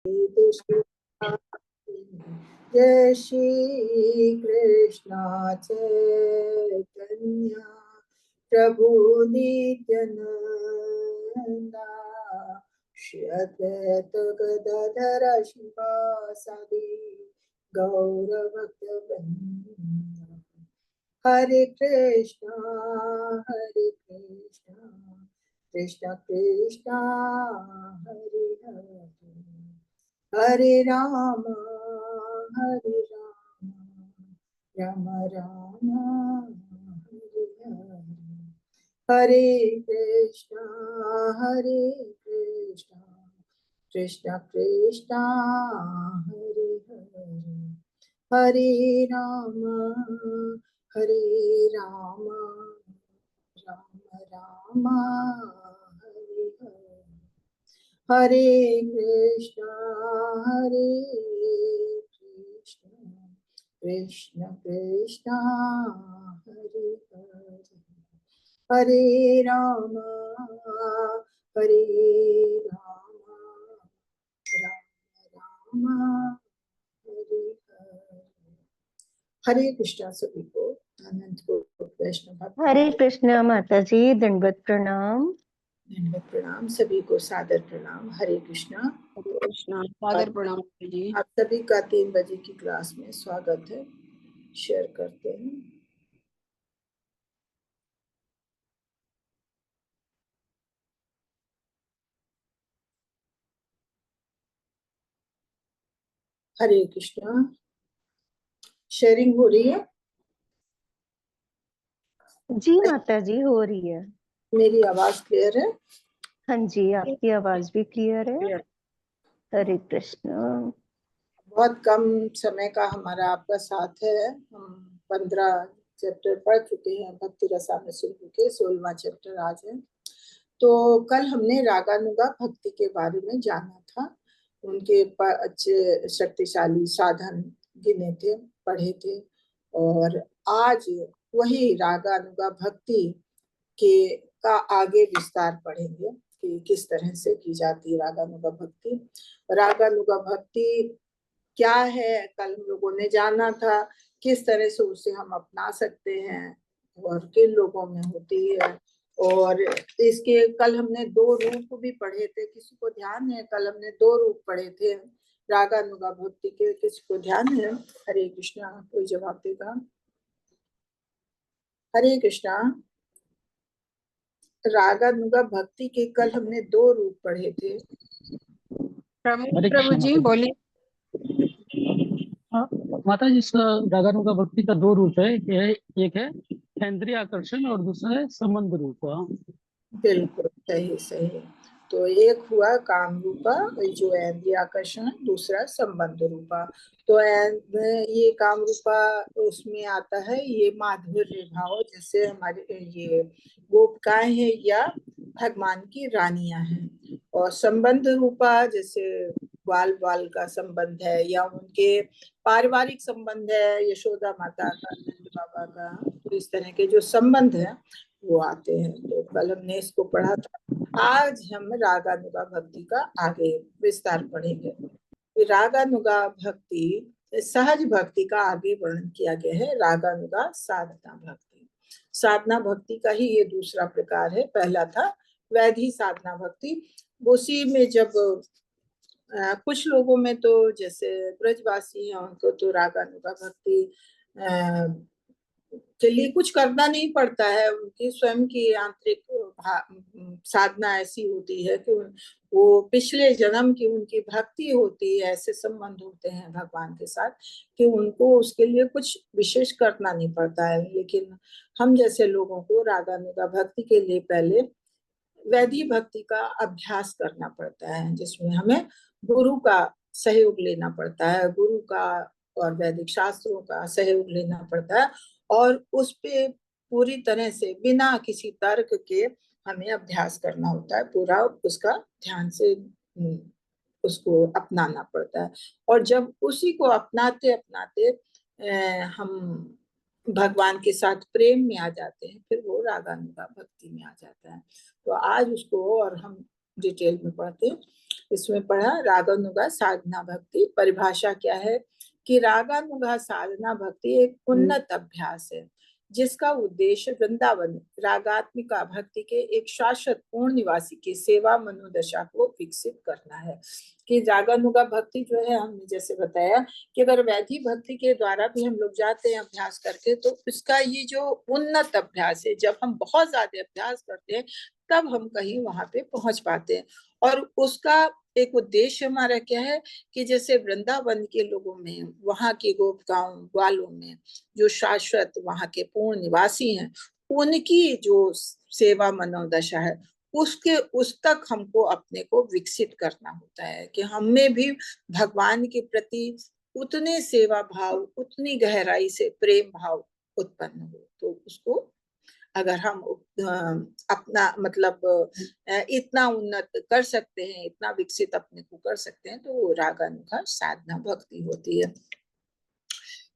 कृष्ण जय श्री कृष्ण चैतन्य प्रभु नित्यानंदा श्री अद्वैत गदाधर शिवासादि गौर भक्तवृंद। हरे कृष्ण कृष्ण कृष्ण हरे हरे हरे राम राम राम हरे हरे हरे कृष्ण कृष्ण कृष्ण हरे हरे हरे राम राम राम हरे हरे हरे कृष्ण कृष्ण कृष्ण हरे हरे हरे राम राम राम हरे हरे। हरे कृष्णा सभी को अनंत वैष्णव भक्त। हरे कृष्णा माता जी, दंडवत प्रणाम। दंडवत प्रणाम, सभी को सादर प्रणाम। हरे कृष्णा। हरे कृष्णा, सादर प्रणाम जी। आप सभी का 3 बजे की क्लास में स्वागत है। शेयर करते हैं। हरे कृष्णा। शेयरिंग हो रही है? जी माता जी, हो रही है। मेरी आवाज क्लियर है? हाँ जी, आपकी आवाज भी क्लियर है। हरे कृष्णा। बहुत कम समय का हमारा आपका साथ है। हम 15 चैप्टर पढ़ चुके हैं भक्ति रसायन सिंधु के। 16वां चैप्टर आज है। तो कल हमने रागानुगा भक्ति के बारे में जाना था। उनके अच्छे शक्तिशाली साधन गिने थे, पढ़े थे। और आज वही रागानुगा भक्ति के का आगे विस्तार पढ़ेंगे कि किस तरह से की जाती है रागानुगा भक्ति। रागानुगा भक्ति क्या है, कल हम लोगों ने जाना था। किस तरह से उसे हम अपना सकते हैं और किन लोगों में होती है। और इसके कल हमने 2 रूप भी पढ़े थे। किसी को ध्यान है? कल हमने 2 रूप पढ़े थे रागानुगा भक्ति के। किसी को ध्यान है? हरे कृष्णा। कोई जवाब देगा? हरे कृष्णा। रागानुगा भक्ति के कल हमने 2 रूप पढ़े थे। प्रभु जी बोलिए। माता जी, रागानुगा भक्ति का 2 रूप है। एक है केंद्रीय आकर्षण और दूसरा है संबंध रूप। बिल्कुल सही सही। तो एक हुआ काम रूपा जो इंद्रिय आकर्षण, दूसरा संबंध रूपा। तो ये काम रूपा उसमें आता है ये माधुर्य भाव, जैसे हमारे ये गोपिकाएं हैं या भगवान की रानियां हैं। और संबंध रूपा जैसे बाल बाल का संबंध है या उनके पारिवारिक संबंध है, यशोदा माता का, नंद बाबा का। तो इस तरह के जो संबंध है वो आते हैं। तो कल हमने इसको पढ़ा था। आज हम रागानुगा भक्ति का आगे विस्तार पढ़ेंगे। रागानुगा भक्ति, सहज भक्ति का आगे वर्णन किया गया है। रागानुगा साधना भक्ति। साधना भक्ति का ही ये दूसरा प्रकार है। पहला था वैधि साधना भक्ति। उसी में जब कुछ लोगों में तो जैसे ब्रजवासी हैं उनको तो रागानुगा भक्ति के लिए कुछ करना नहीं पड़ता है। उनकी स्वयं की आंतरिक साधना ऐसी होती है कि वो पिछले जन्म की उनकी भक्ति होती है। ऐसे संबंध होते हैं भगवान के साथ कि उनको उसके लिए कुछ विशेष करना नहीं पड़ता है। लेकिन हम जैसे लोगों को रागानुगा भक्ति के लिए पहले वैदिक भक्ति का अभ्यास करना पड़ता है, जिसमें हमें गुरु का सहयोग लेना पड़ता है। गुरु का और वैदिक शास्त्रों का सहयोग लेना पड़ता है। और उस पे पूरी तरह से बिना किसी तर्क के हमें अभ्यास करना होता है। पूरा उसका ध्यान से उसको अपनाना पड़ता है। और जब उसी को अपनाते अपनाते हम भगवान के साथ प्रेम में आ जाते हैं, फिर वो रागानुगा भक्ति में आ जाता है। तो आज उसको और हम डिटेल में पढ़ते हैं। इसमें पढ़ा रागानुगा साधना भक्ति। परिभाषा क्या है कि रागानुगा साधना भक्ति एक उन्नत अभ्यास है जिसका उद्देश्य वृंदावन रागात्मिका भक्ति के एक शाश्वत पूर्ण निवासी की सेवा मनोदशा को विकसित करना है। कि रागानुगा भक्ति जो है, हमने जैसे बताया कि अगर वैधि भक्ति के द्वारा भी हम लोग जाते हैं अभ्यास करके, तो इसका ये जो उन्नत अभ्यास है, जब हम बहुत ज्यादा अभ्यास करते हैं तब हम कहीं वहां पे पहुंच पाते हैं। और उसका एक उद्देश्य हमारा क्या है कि जैसे वृंदावन के लोगों में, वहां के गोपिकाओं ग्वालों में जो शाश्वत वहां के पूर्ण निवासी हैं, उनकी जो सेवा मनोदशा है उसके उस तक हमको अपने को विकसित करना होता है कि हमें भी भगवान के प्रति उतने सेवा भाव, उतनी गहराई से प्रेम भाव उत्पन्न हो। तो उसको अगर हम अपना मतलब इतना उन्नत कर सकते हैं, इतना विकसित अपने को कर सकते हैं, तो वो रागानुगा साधना भक्ति होती है।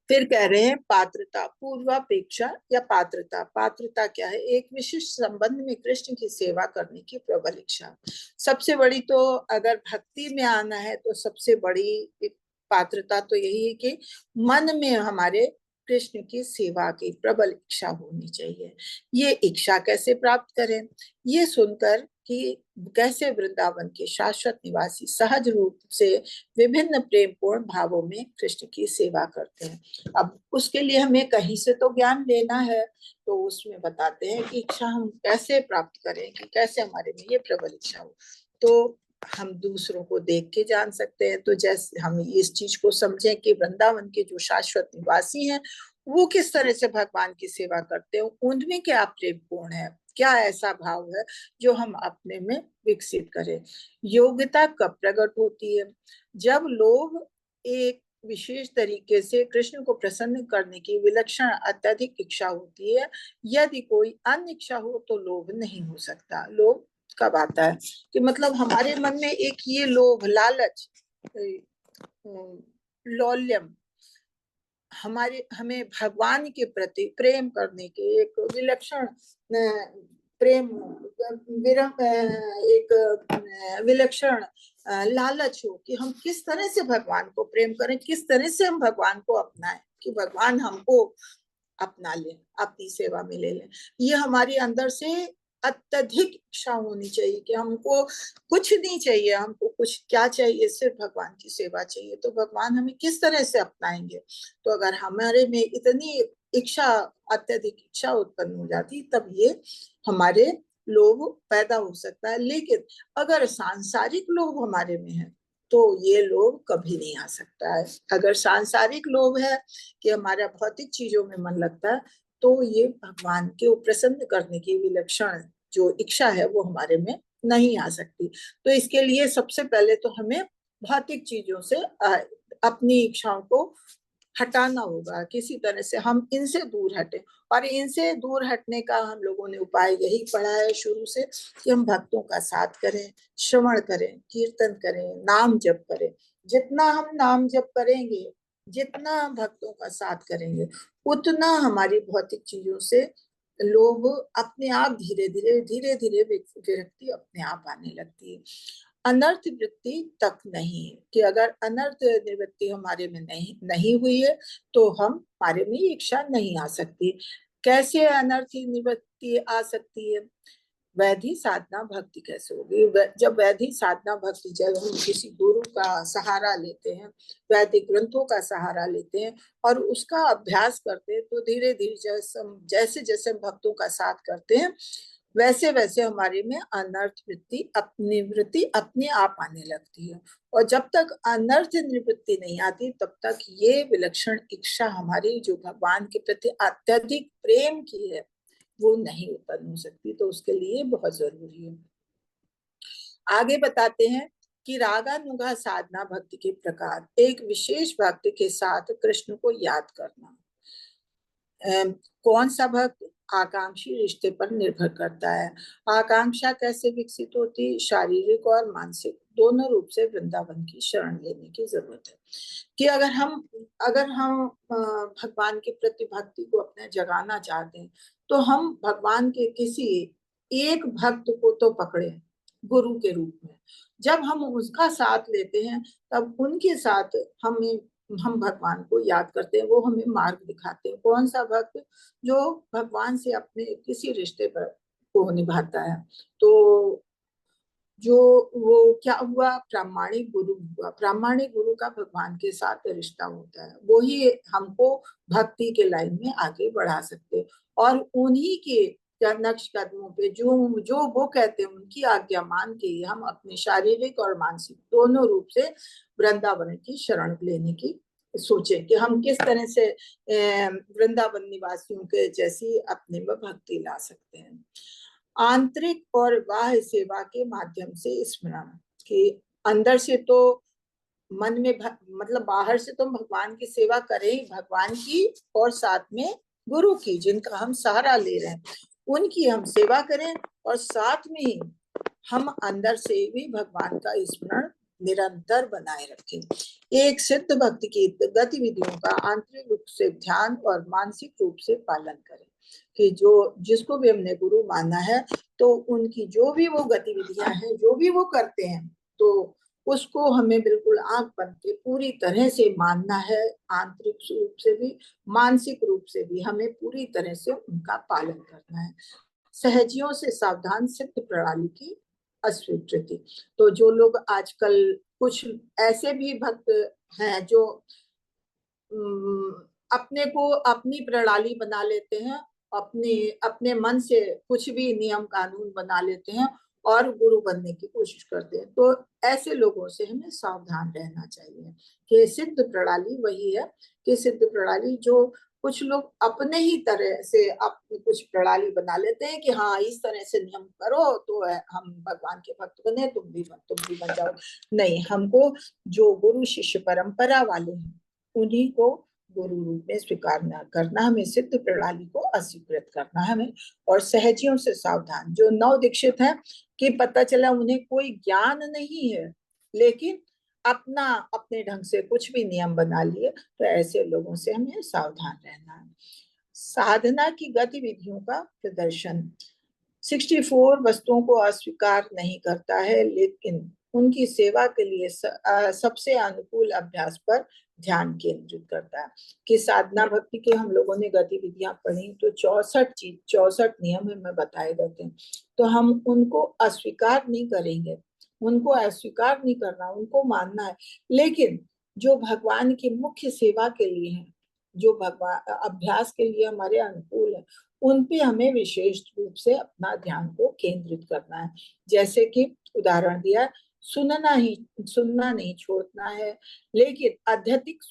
फिर कह रहे हैं पात्रता, पूर्वापेक्षा या पात्रता। पात्रता क्या है? एक विशिष्ट संबंध में कृष्ण की सेवा करने की प्रबल इच्छा। सबसे बड़ी तो अगर भक्ति में आना है तो सबसे बड़ी पात्रता तो यही है कि मन में हमारे कृष्ण की सेवा की प्रबल इच्छा होनी चाहिए। ये इच्छा कैसे प्राप्त करें? ये सुनकर कि कैसे वृंदावन के शाश्वत निवासी सहज रूप से विभिन्न प्रेम पूर्ण भावों में कृष्ण की सेवा करते हैं। अब उसके लिए हमें कहीं से तो ज्ञान लेना है, तो उसमें बताते हैं कि इच्छा हम कैसे प्राप्त करें, कि कैसे हमारे में ये प्रबल इच्छा हो। तो हम दूसरों को देख के जान सकते हैं। तो जैसे हम इस चीज को समझें कि वृंदावन के जो शाश्वत निवासी हैं वो किस तरह से भगवान की सेवा करते हैं, उनमें क्या प्रेम पूर्ण है, क्या ऐसा भाव है जो हम अपने में विकसित करें। योग्यता कब प्रकट होती है? जब लोग एक विशेष तरीके से कृष्ण को प्रसन्न करने की विलक्षण अत्यधिक इच्छा होती है। यदि कोई अन्य इच्छा हो तो लोभ नहीं हो सकता। लोभ कब आता है कि मतलब हमारे मन में एक ये लोभ, लालच, लौल्यम, हमें भगवान के प्रति प्रेम करने के एक विलक्षण प्रेम, एक विलक्षण लालच हो कि हम किस तरह से भगवान को प्रेम करें, किस तरह से हम भगवान को अपनाएं, कि भगवान हमको अपना ले, अपनी सेवा में ले लें। ये हमारे अंदर से अत्यधिक इच्छा होनी चाहिए कि हमको कुछ नहीं चाहिए, हमको कुछ क्या चाहिए, सिर्फ भगवान की सेवा चाहिए। तो भगवान हमें किस तरह से अपनाएंगे? तो अगर हमारे में इतनी इच्छा, अत्यधिक इच्छा उत्पन्न हो जाती, तब ये हमारे लोभ पैदा हो सकता है। लेकिन अगर सांसारिक लोभ हमारे में है तो ये लोभ कभी नहीं आ सकता है। अगर सांसारिक लोभ है कि हमारा भौतिक चीजों में मन लगता है, तो ये भगवान के प्रसन्न करने की विलक्षण जो इच्छा है वो हमारे में नहीं आ सकती। तो इसके लिए सबसे पहले तो हमें भौतिक चीजों से अपनी इच्छाओं को हटाना होगा। किसी तरह से हम इनसे दूर हटें, और इनसे दूर हटने का हम लोगों ने उपाय यही पढ़ा है शुरू से कि हम भक्तों का साथ करें, श्रवण करें, कीर्तन करें, नाम जप करें। जितना हम नाम जप करेंगे, जितना भक्तों का साथ करेंगे, उतना हमारी भौतिक चीजों से लोभ अपने आप धीरे धीरे विरक्ति अपने आप आने लगती है। अनर्थ वृत्ति तक नहीं, कि अगर अनर्थ निवृत्ति हमारे में नहीं हुई है तो हमारे में इच्छा नहीं आ सकती। कैसे अनर्थ निवृत्ति आ सकती है? वैधि साधना भक्ति कैसे होगी? जब वैधि साधना भक्ति, जब हम किसी गुरु का सहारा लेते हैं, वैदिक ग्रंथों का सहारा लेते हैं और उसका अभ्यास करते हैं, तो धीरे धीरे जैसे जैसे भक्तों का साथ करते हैं, वैसे वैसे हमारे में अनर्थ निवृत्ति अपने आप आने लगती है। और जब तक अनर्थ निवृत्ति नहीं आती, तब तक ये विलक्षण इच्छा हमारी जो भगवान के प्रति अत्यधिक प्रेम की है वो नहीं उत्पन्न हो सकती। तो उसके लिए बहुत जरूरी है। आगे बताते हैं कि रागानुगा साधना भक्ति के प्रकार। एक विशेष भक्ति के साथ कृष्ण को याद करना। कौन सा भक्त? आकांक्षी रिश्ते पर निर्भर करता है। आकांक्षा कैसे विकसित होती? शारीरिक और मानसिक दोनों रूप से वृंदावन की शरण लेने की जरूरत है। कि अगर हम भगवान के प्रति भक्ति को अपने जगाना चाहते हैं, तो हम भगवान के किसी एक भक्त को तो पकड़े, गुरु के रूप में। जब हम उसका साथ लेते हैं तब उनके साथ हम भगवान को याद करते हैं, वो हमें मार्ग दिखाते हैं। कौन सा भक्त? जो भगवान से अपने किसी रिश्ते पर को निभाता है। तो जो वो क्या हुआ? प्रामाणिक गुरु हुआ। प्रामाणिक गुरु का भगवान के साथ रिश्ता होता है, वो ही हमको भक्ति के लाइन में आगे बढ़ा सकते हैं। और उन्हीं के नक्श कदमों पे जो वो कहते हैं, उनकी आज्ञा मान के हम अपने शारीरिक और मानसिक दोनों रूप से वृंदावन की शरण लेने की सोचें कि हम किस तरह से वृंदावन निवासियों के जैसी अपने में भक्ति ला सकते हैं। आंतरिक और बाह्य सेवा के माध्यम से स्मरण, कि अंदर से तो मन में मतलब बाहर से तो भगवान की सेवा करें, भगवान की और साथ में गुरु की, जिनका हम सहारा ले रहे हैं, उनकी हम सेवा करें और साथ में ही हम अंदर से भी भगवान का स्मरण निरंतर बनाए रखें। एक सिद्ध भक्ति की गतिविधियों का आंतरिक रूप से ध्यान और मानसिक रूप से पालन करें, कि जो जिसको भी हमने गुरु माना है तो उनकी जो भी वो गतिविधियां हैं, जो भी वो करते हैं, तो उसको हमें बिल्कुल आंख बंद के पूरी तरह से मानना है। आंतरिक रूप से भी मानसिक रूप से भी हमें पूरी तरह से उनका पालन करना है। सहजियों से सावधान सिद्ध प्रणाली की अस्वीकृति। तो जो लोग आजकल कुछ ऐसे भी भक्त हैं जो अपने को अपनी प्रणाली बना लेते हैं, अपने मन से कुछ भी नियम कानून बना लेते हैं और गुरु बनने की कोशिश करते हैं। तो ऐसे लोगों से हमें सावधान रहना चाहिए कि सिद्ध प्रणाली वही है, कि सिद्ध प्रणाली जो कुछ लोग अपने ही तरह से अपनी कुछ प्रणाली बना लेते हैं कि हाँ इस तरह से नियम करो तो हम भगवान के भक्त बने, तुम भी बन जाओ। नहीं, हमको जो गुरु शिष्य परंपरा वाले हैं उन्हीं को गुरु रूप में स्वीकार न करना, हमें सिद्ध प्रणाली को अस्वीकृत करना है हमें। और सहजियों से सावधान, जो नव दीक्षित है कि पता चला उन्हें कोई ज्ञान नहीं है लेकिन अपने ढंग से कुछ भी नियम बना लिए, तो ऐसे लोगों से हमें सावधान रहना है। साधना की गतिविधियों का प्रदर्शन। 64 वस्तुओं को अस्वीकार नहीं करता है, लेकिन उनकी सेवा के लिए सबसे अनुकूल अभ्यास पर ध्यान केंद्रित करता है। कि साधना भक्ति के हम लोगों ने गतिविधियां पढ़ी तो 64 नियम हमें बताए जाते हैं, तो हम उनको अस्वीकार नहीं करेंगे, उनको अस्वीकार नहीं करना, उनको मानना है। लेकिन जो भगवान की मुख्य सेवा के लिए है, जो भगवान अभ्यास के लिए हमारे अनुकूल है, उन पे हमें विशेष रूप से अपना ध्यान को केंद्रित करना है। जैसे कि उदाहरण दिया, सुनना नहीं छोड़ना है, लेकिन अत्यधिक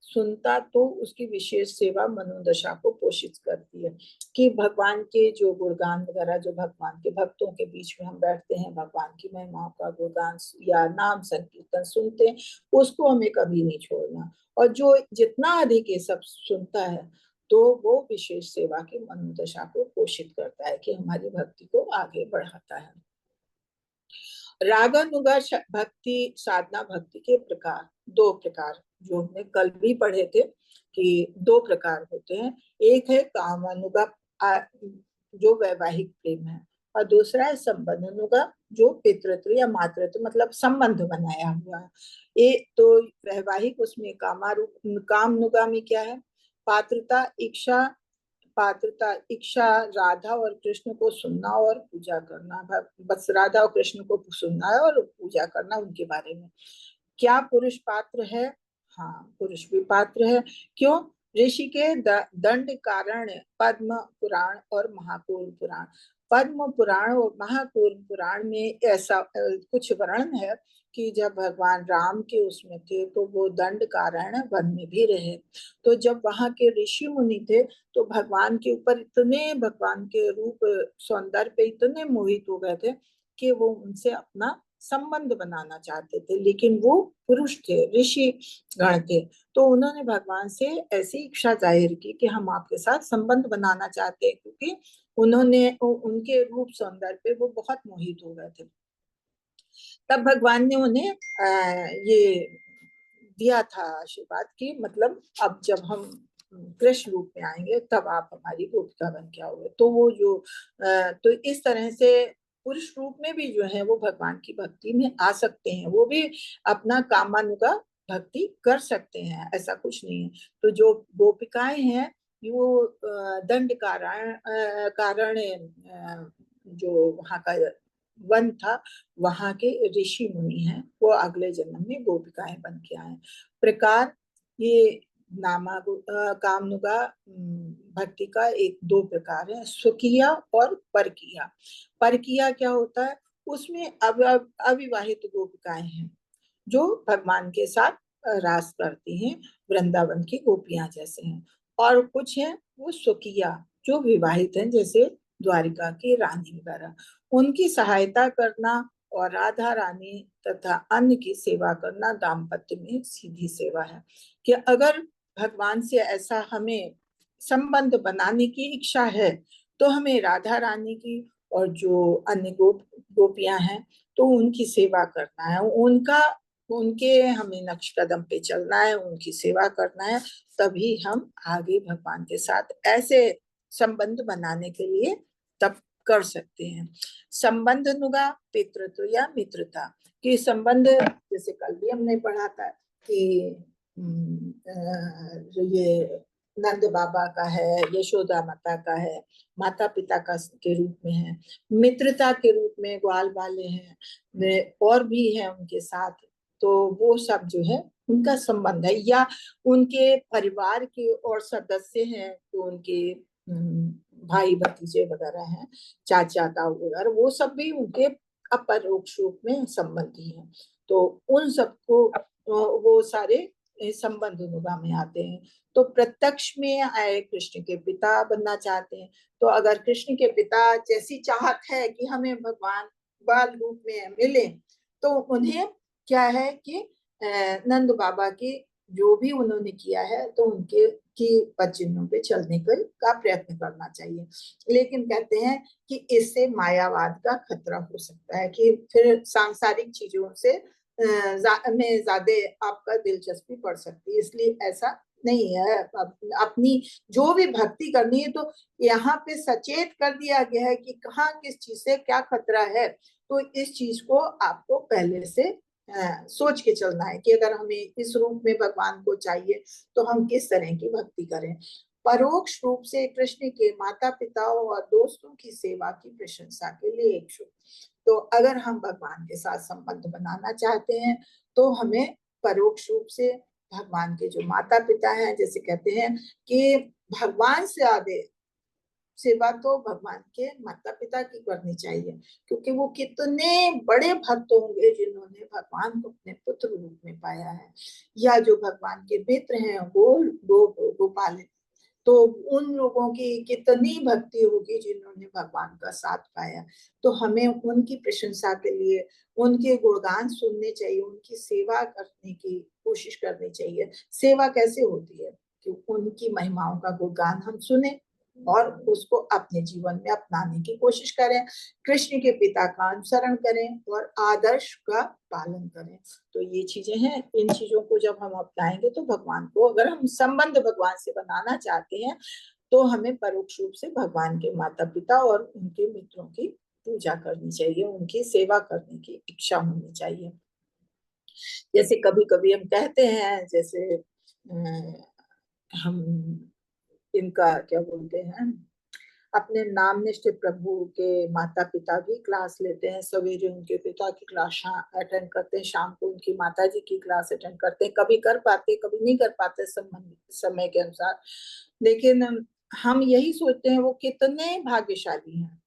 सुनता तो उसकी विशेष सेवा मनोदशा को पोषित करती है। कि भगवान के जो गुणगान वगैरह, जो भगवान के भक्तों के बीच में हम बैठते हैं, भगवान की महिमाओं का गुणगान या नाम संकीर्तन सुनते हैं, उसको हमें कभी नहीं छोड़ना। और जो जितना अधिक ये सब सुनता है तो वो विशेष सेवा की मनोदशा को पोषित करता है, कि हमारी भक्ति को आगे बढ़ाता है। रागानुगा भक्ति, साधना भक्ति के प्रकार, 2 प्रकार जो हमने कल भी पढ़े थे कि 2 प्रकार होते हैं। एक है कामानुगा जो वैवाहिक प्रेम है, और दूसरा है संबंधानुगा जो पितृत्व या मातृत्व मतलब संबंध बनाया हुआ है। एक तो वैवाहिक, उसमें कामनुगा में क्या है? पात्रता इच्छा राधा और कृष्ण को सुनना और पूजा करना। बस राधा और कृष्ण को सुनना है और पूजा करना उनके बारे में। क्या पुरुष पात्र है? हाँ, पुरुष भी पात्र है। क्यों? ऋषि के दंड कारण पद्म पुराण और महाकूल पुराण। पद्म पुराण और महाकूल पुराण में ऐसा कुछ वर्णन है कि जब भगवान राम के उसमें थे तो वो दंड कारण वन में भी रहे। तो जब वहां के ऋषि मुनि थे तो भगवान के ऊपर इतने, भगवान के रूप सौंदर्य पे इतने मोहित हो गए थे कि वो उनसे अपना संबंध बनाना चाहते थे, लेकिन वो पुरुष थे, ऋषि गण थे। तो उन्होंने भगवान से ऐसी इच्छा जाहिर की कि हम आपके साथ संबंध बनाना चाहते हैं, क्योंकि उनके रूप सौंदर्य पे वो बहुत मोहित हो गए थे। तब भगवान ने उन्हें ये दिया था आशीर्वाद की, मतलब अब जब हम कृष्ण रूप में आएंगे तब आप हमारी गोपिका बन के आओगे। तो वो जो तो इस तरह से पुरुष रूप में भी जो है वो भगवान की भक्ति में आ सकते हैं, वो भी अपना कामानुगा भक्ति कर सकते हैं, ऐसा कुछ नहीं है। तो जो गोपिकाएं हैं वो दंड कारण जो वहाँ का वन था, वहाँ के ऋषि मुनि हैं, वो अगले जन्म में गोपिकाएं बन के आए। प्रकार ये कामनुगा भक्ति का दो प्रकार है, स्वकीया और परकीया। परकीया क्या होता है, उसमें अविवाहित गोपिकाएं हैं जो भगवान के साथ रास करती हैं, वृंदावन की गोपियां जैसे हैं। और कुछ है वो स्वकीया जो विवाहित हैं, जैसे द्वारिका की रानी वगैरह, उनकी सहायता करना और राधा रानी तथा अन्य की सेवा करना दाम्पत्य में सीधी सेवा है। कि अगर भगवान से ऐसा हमें संबंध बनाने की इच्छा है तो हमें राधा रानी की और जो अन्य गोपियां हैं तो उनकी सेवा करना है, उनके हमें नक्श कदम पे चलना है, उनकी सेवा करना है, तभी हम आगे भगवान के साथ ऐसे संबंध बनाने के लिए तब कर सकते हैं। संबंध नुगा पितृत्व या मित्रता के संबंध, जैसे कल भी हमने पढ़ा था कि जो ये नंद बाबा का है, यशोदा माता का है, माता पिता का के रूप में है, मित्रता के रूप में ग्वाल वाले हैं और भी हैं उनके साथ, तो वो सब जो है उनका संबंध है। या उनके परिवार के और सदस्य हैं तो उनके भाई भतीजे वगैरह हैं, चाचा ताऊ वगैरह, वो सब भी उनके अपरोक्ष रूप में संबंधी हैं। तो उन सबको वो सारे संबंध अनुगा में आते हैं। तो प्रत्यक्ष में आए कृष्ण के पिता बनना चाहते हैं, तो अगर कृष्ण के पिता जैसी चाहत है कि हमें भगवान बाल रूप में मिले, तो उन्हें क्या है कि नंद बाबा की जो भी उन्होंने किया है तो उनके की पचिन्हों पे चलने का प्रयत्न करना चाहिए। लेकिन कहते हैं कि इससे मायावाद का खतरा हो सकता है, कि फिर सांसारिक चीजों से में ज्यादा आपका दिलचस्पी पड़ सकती है, इसलिए ऐसा नहीं है। अपनी जो भी भक्ति करनी है तो यहाँ पे सचेत कर दिया गया है कि कहाँ किस चीज से क्या खतरा है, तो इस चीज को आपको पहले से सोच के चलना है कि अगर हमें इस रूप में भगवान को चाहिए तो हम किस तरह की भक्ति करें। परोक्ष रूप से कृष्ण के माता पिताओं और दोस्तों की सेवा की प्रशंसा के लिए इच्छुक। तो अगर हम भगवान के साथ संबंध बनाना चाहते हैं तो हमें परोक्ष रूप से भगवान के जो माता पिता हैं, जैसे कहते हैं कि भगवान से आगे सेवा तो भगवान के माता पिता की करनी चाहिए, क्योंकि वो कितने बड़े भक्त होंगे जिन्होंने भगवान को अपने पुत्र रूप में पाया है, या जो भगवान के मित्र हैं गोपाल, तो उन लोगों की कितनी भक्ति होगी जिन्होंने भगवान का साथ पाया। तो हमें उनकी प्रशंसा के लिए उनके गुणगान सुनने चाहिए, उनकी सेवा करने की कोशिश करनी चाहिए। सेवा कैसे होती है कि उनकी महिमाओं का गुणगान हम सुने और उसको अपने जीवन में अपनाने की कोशिश करें, कृष्ण के पिता का अनुसरण करें और आदर्श का पालन करें। तो ये चीजें हैं, इन चीजों को जब हम अपनाएंगे तो भगवान को, अगर हम संबंध भगवान से बनाना चाहते हैं तो हमें परोक्ष रूप से भगवान के माता पिता और उनके मित्रों की पूजा करनी चाहिए, उनकी सेवा करने की इच्छा होनी चाहिए। जैसे कभी कभी हम कहते हैं, जैसे हम इनका क्या बोलते हैं, अपने नाम निष्ठ प्रभु के माता पिता की क्लास लेते हैं, सवेरे उनके पिता की क्लास अटेंड करते हैं, शाम को उनकी माता जी की क्लास अटेंड करते हैं, कभी कर पाते कभी नहीं कर पाते समय के अनुसार। लेकिन हम यही सोचते हैं वो कितने भाग्यशाली हैं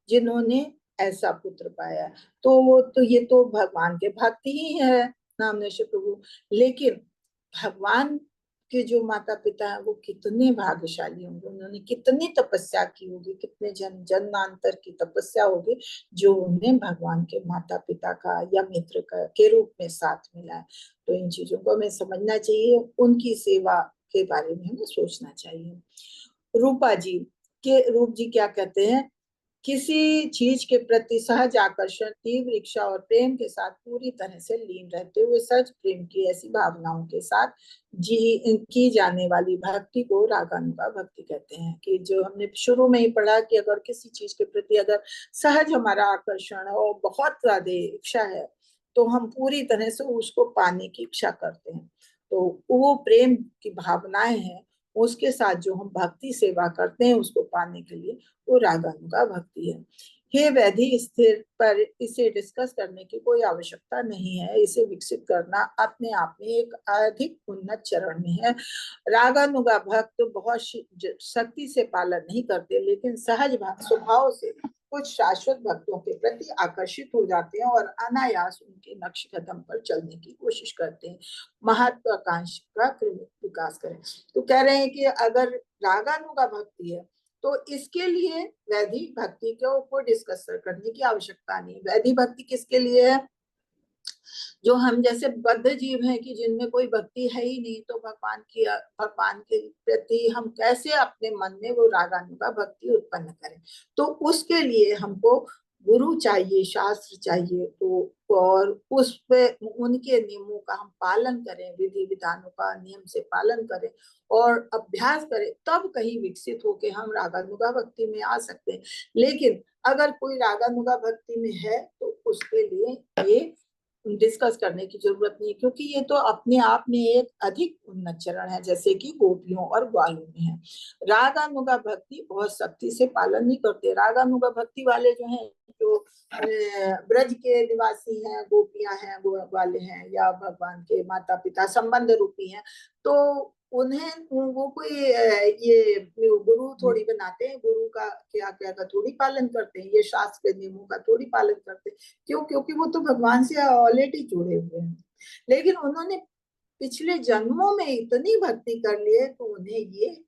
जिन्होंने ऐसा पुत्र पाया। तो ये तो भगवान के भक्ति ही है नाम निष्ठ प्रभु। लेकिन भगवान के जो माता पिता है वो कितने भाग्यशाली होंगे, उन्होंने कितनी तपस्या की होगी, कितने जन्मांतर की तपस्या होगी जो उन्हें भगवान के माता पिता का या मित्र का के रूप में साथ मिला है। तो इन चीजों को हमें समझना चाहिए, उनकी सेवा के बारे में हमें सोचना चाहिए। रूप जी क्या कहते हैं किसी चीज के प्रति सहज आकर्षण, तीव्र इच्छा और प्रेम के साथ पूरी तरह से लीन रहते हुए सच प्रेम की ऐसी भावनाओं के साथ की जाने वाली भक्ति को रागानुगा भक्ति कहते हैं। कि जो हमने शुरू में ही पढ़ा कि अगर किसी चीज के प्रति अगर सहज हमारा आकर्षण है और बहुत ज्यादा इच्छा है तो हम पूरी तरह से उसको पाने की इच्छा करते हैं। तो वो प्रेम की भावनाएं हैं, उसके साथ जो हम भक्ति सेवा करते हैं उसको पाने के लिए, वो रागानुगा भक्ति है। हे वैधि स्थिर पर इसे डिस्कस करने की कोई आवश्यकता नहीं है। इसे विकसित करना अपने आप में एक अधिक उन्नत चरण में है। रागानुगा भक्त बहुत शक्ति से पालन नहीं करते, लेकिन सहज स्वभाव से कुछ शाश्वत भक्तों के प्रति आकर्षित हो जाते हैं और अनायास उनके नक्श कदम पर चलने की कोशिश करते हैं, महत्वाकांक्षी का विकास करें। तो कह रहे हैं कि अगर रागानुगा भक्ति है तो इसके लिए वैदिक भक्ति के ऊपर डिस्कस करने की आवश्यकता नहीं। वैदिक भक्ति किसके लिए है? जो हम जैसे बद्ध जीव हैं कि जिनमें कोई भक्ति है ही नहीं, तो भगवान के प्रति हम कैसे अपने मन में वो रागानुगा भक्ति उत्पन्न करें? तो उसके लिए हमको गुरु चाहिए, शास्त्र चाहिए, तो और उस पे उनके नियमों का हम पालन करें, विधि विधानों का नियम से पालन करें और अभ्यास करें, तब कहीं विकसित होके हम रागानुगा भक्ति में आ सकते हैं। लेकिन अगर कोई रागानुगा भक्ति में है तो उसके लिए ये डिस्कस करने की जरूरत नहीं है, क्योंकि ये तो अपने आप में एक अधिक उन्नत चरण है, जैसे कि गोपियों और ग्वालों में है। रागानुगा भक्ति बहुत सख्ती से पालन नहीं करते। रागानुगा भक्ति वाले जो हैं, जो ब्रज के निवासी हैं, गोपियां हैं, ग्वाले हैं, या भगवान के माता पिता संबंध रूपी हैं, तो उन्हें वो कोई ये गुरु थोड़ी बनाते हैं, गुरु का क्या क्या का थोड़ी पालन करते हैं, ये शास्त्र के नियमों का थोड़ी पालन करते हैं। क्यों? क्योंकि वो तो भगवान से ऑलरेडी जुड़े हुए हैं। लेकिन उन्होंने पिछले जन्मों में इतनी भक्ति कर ली है तो उन्हें ये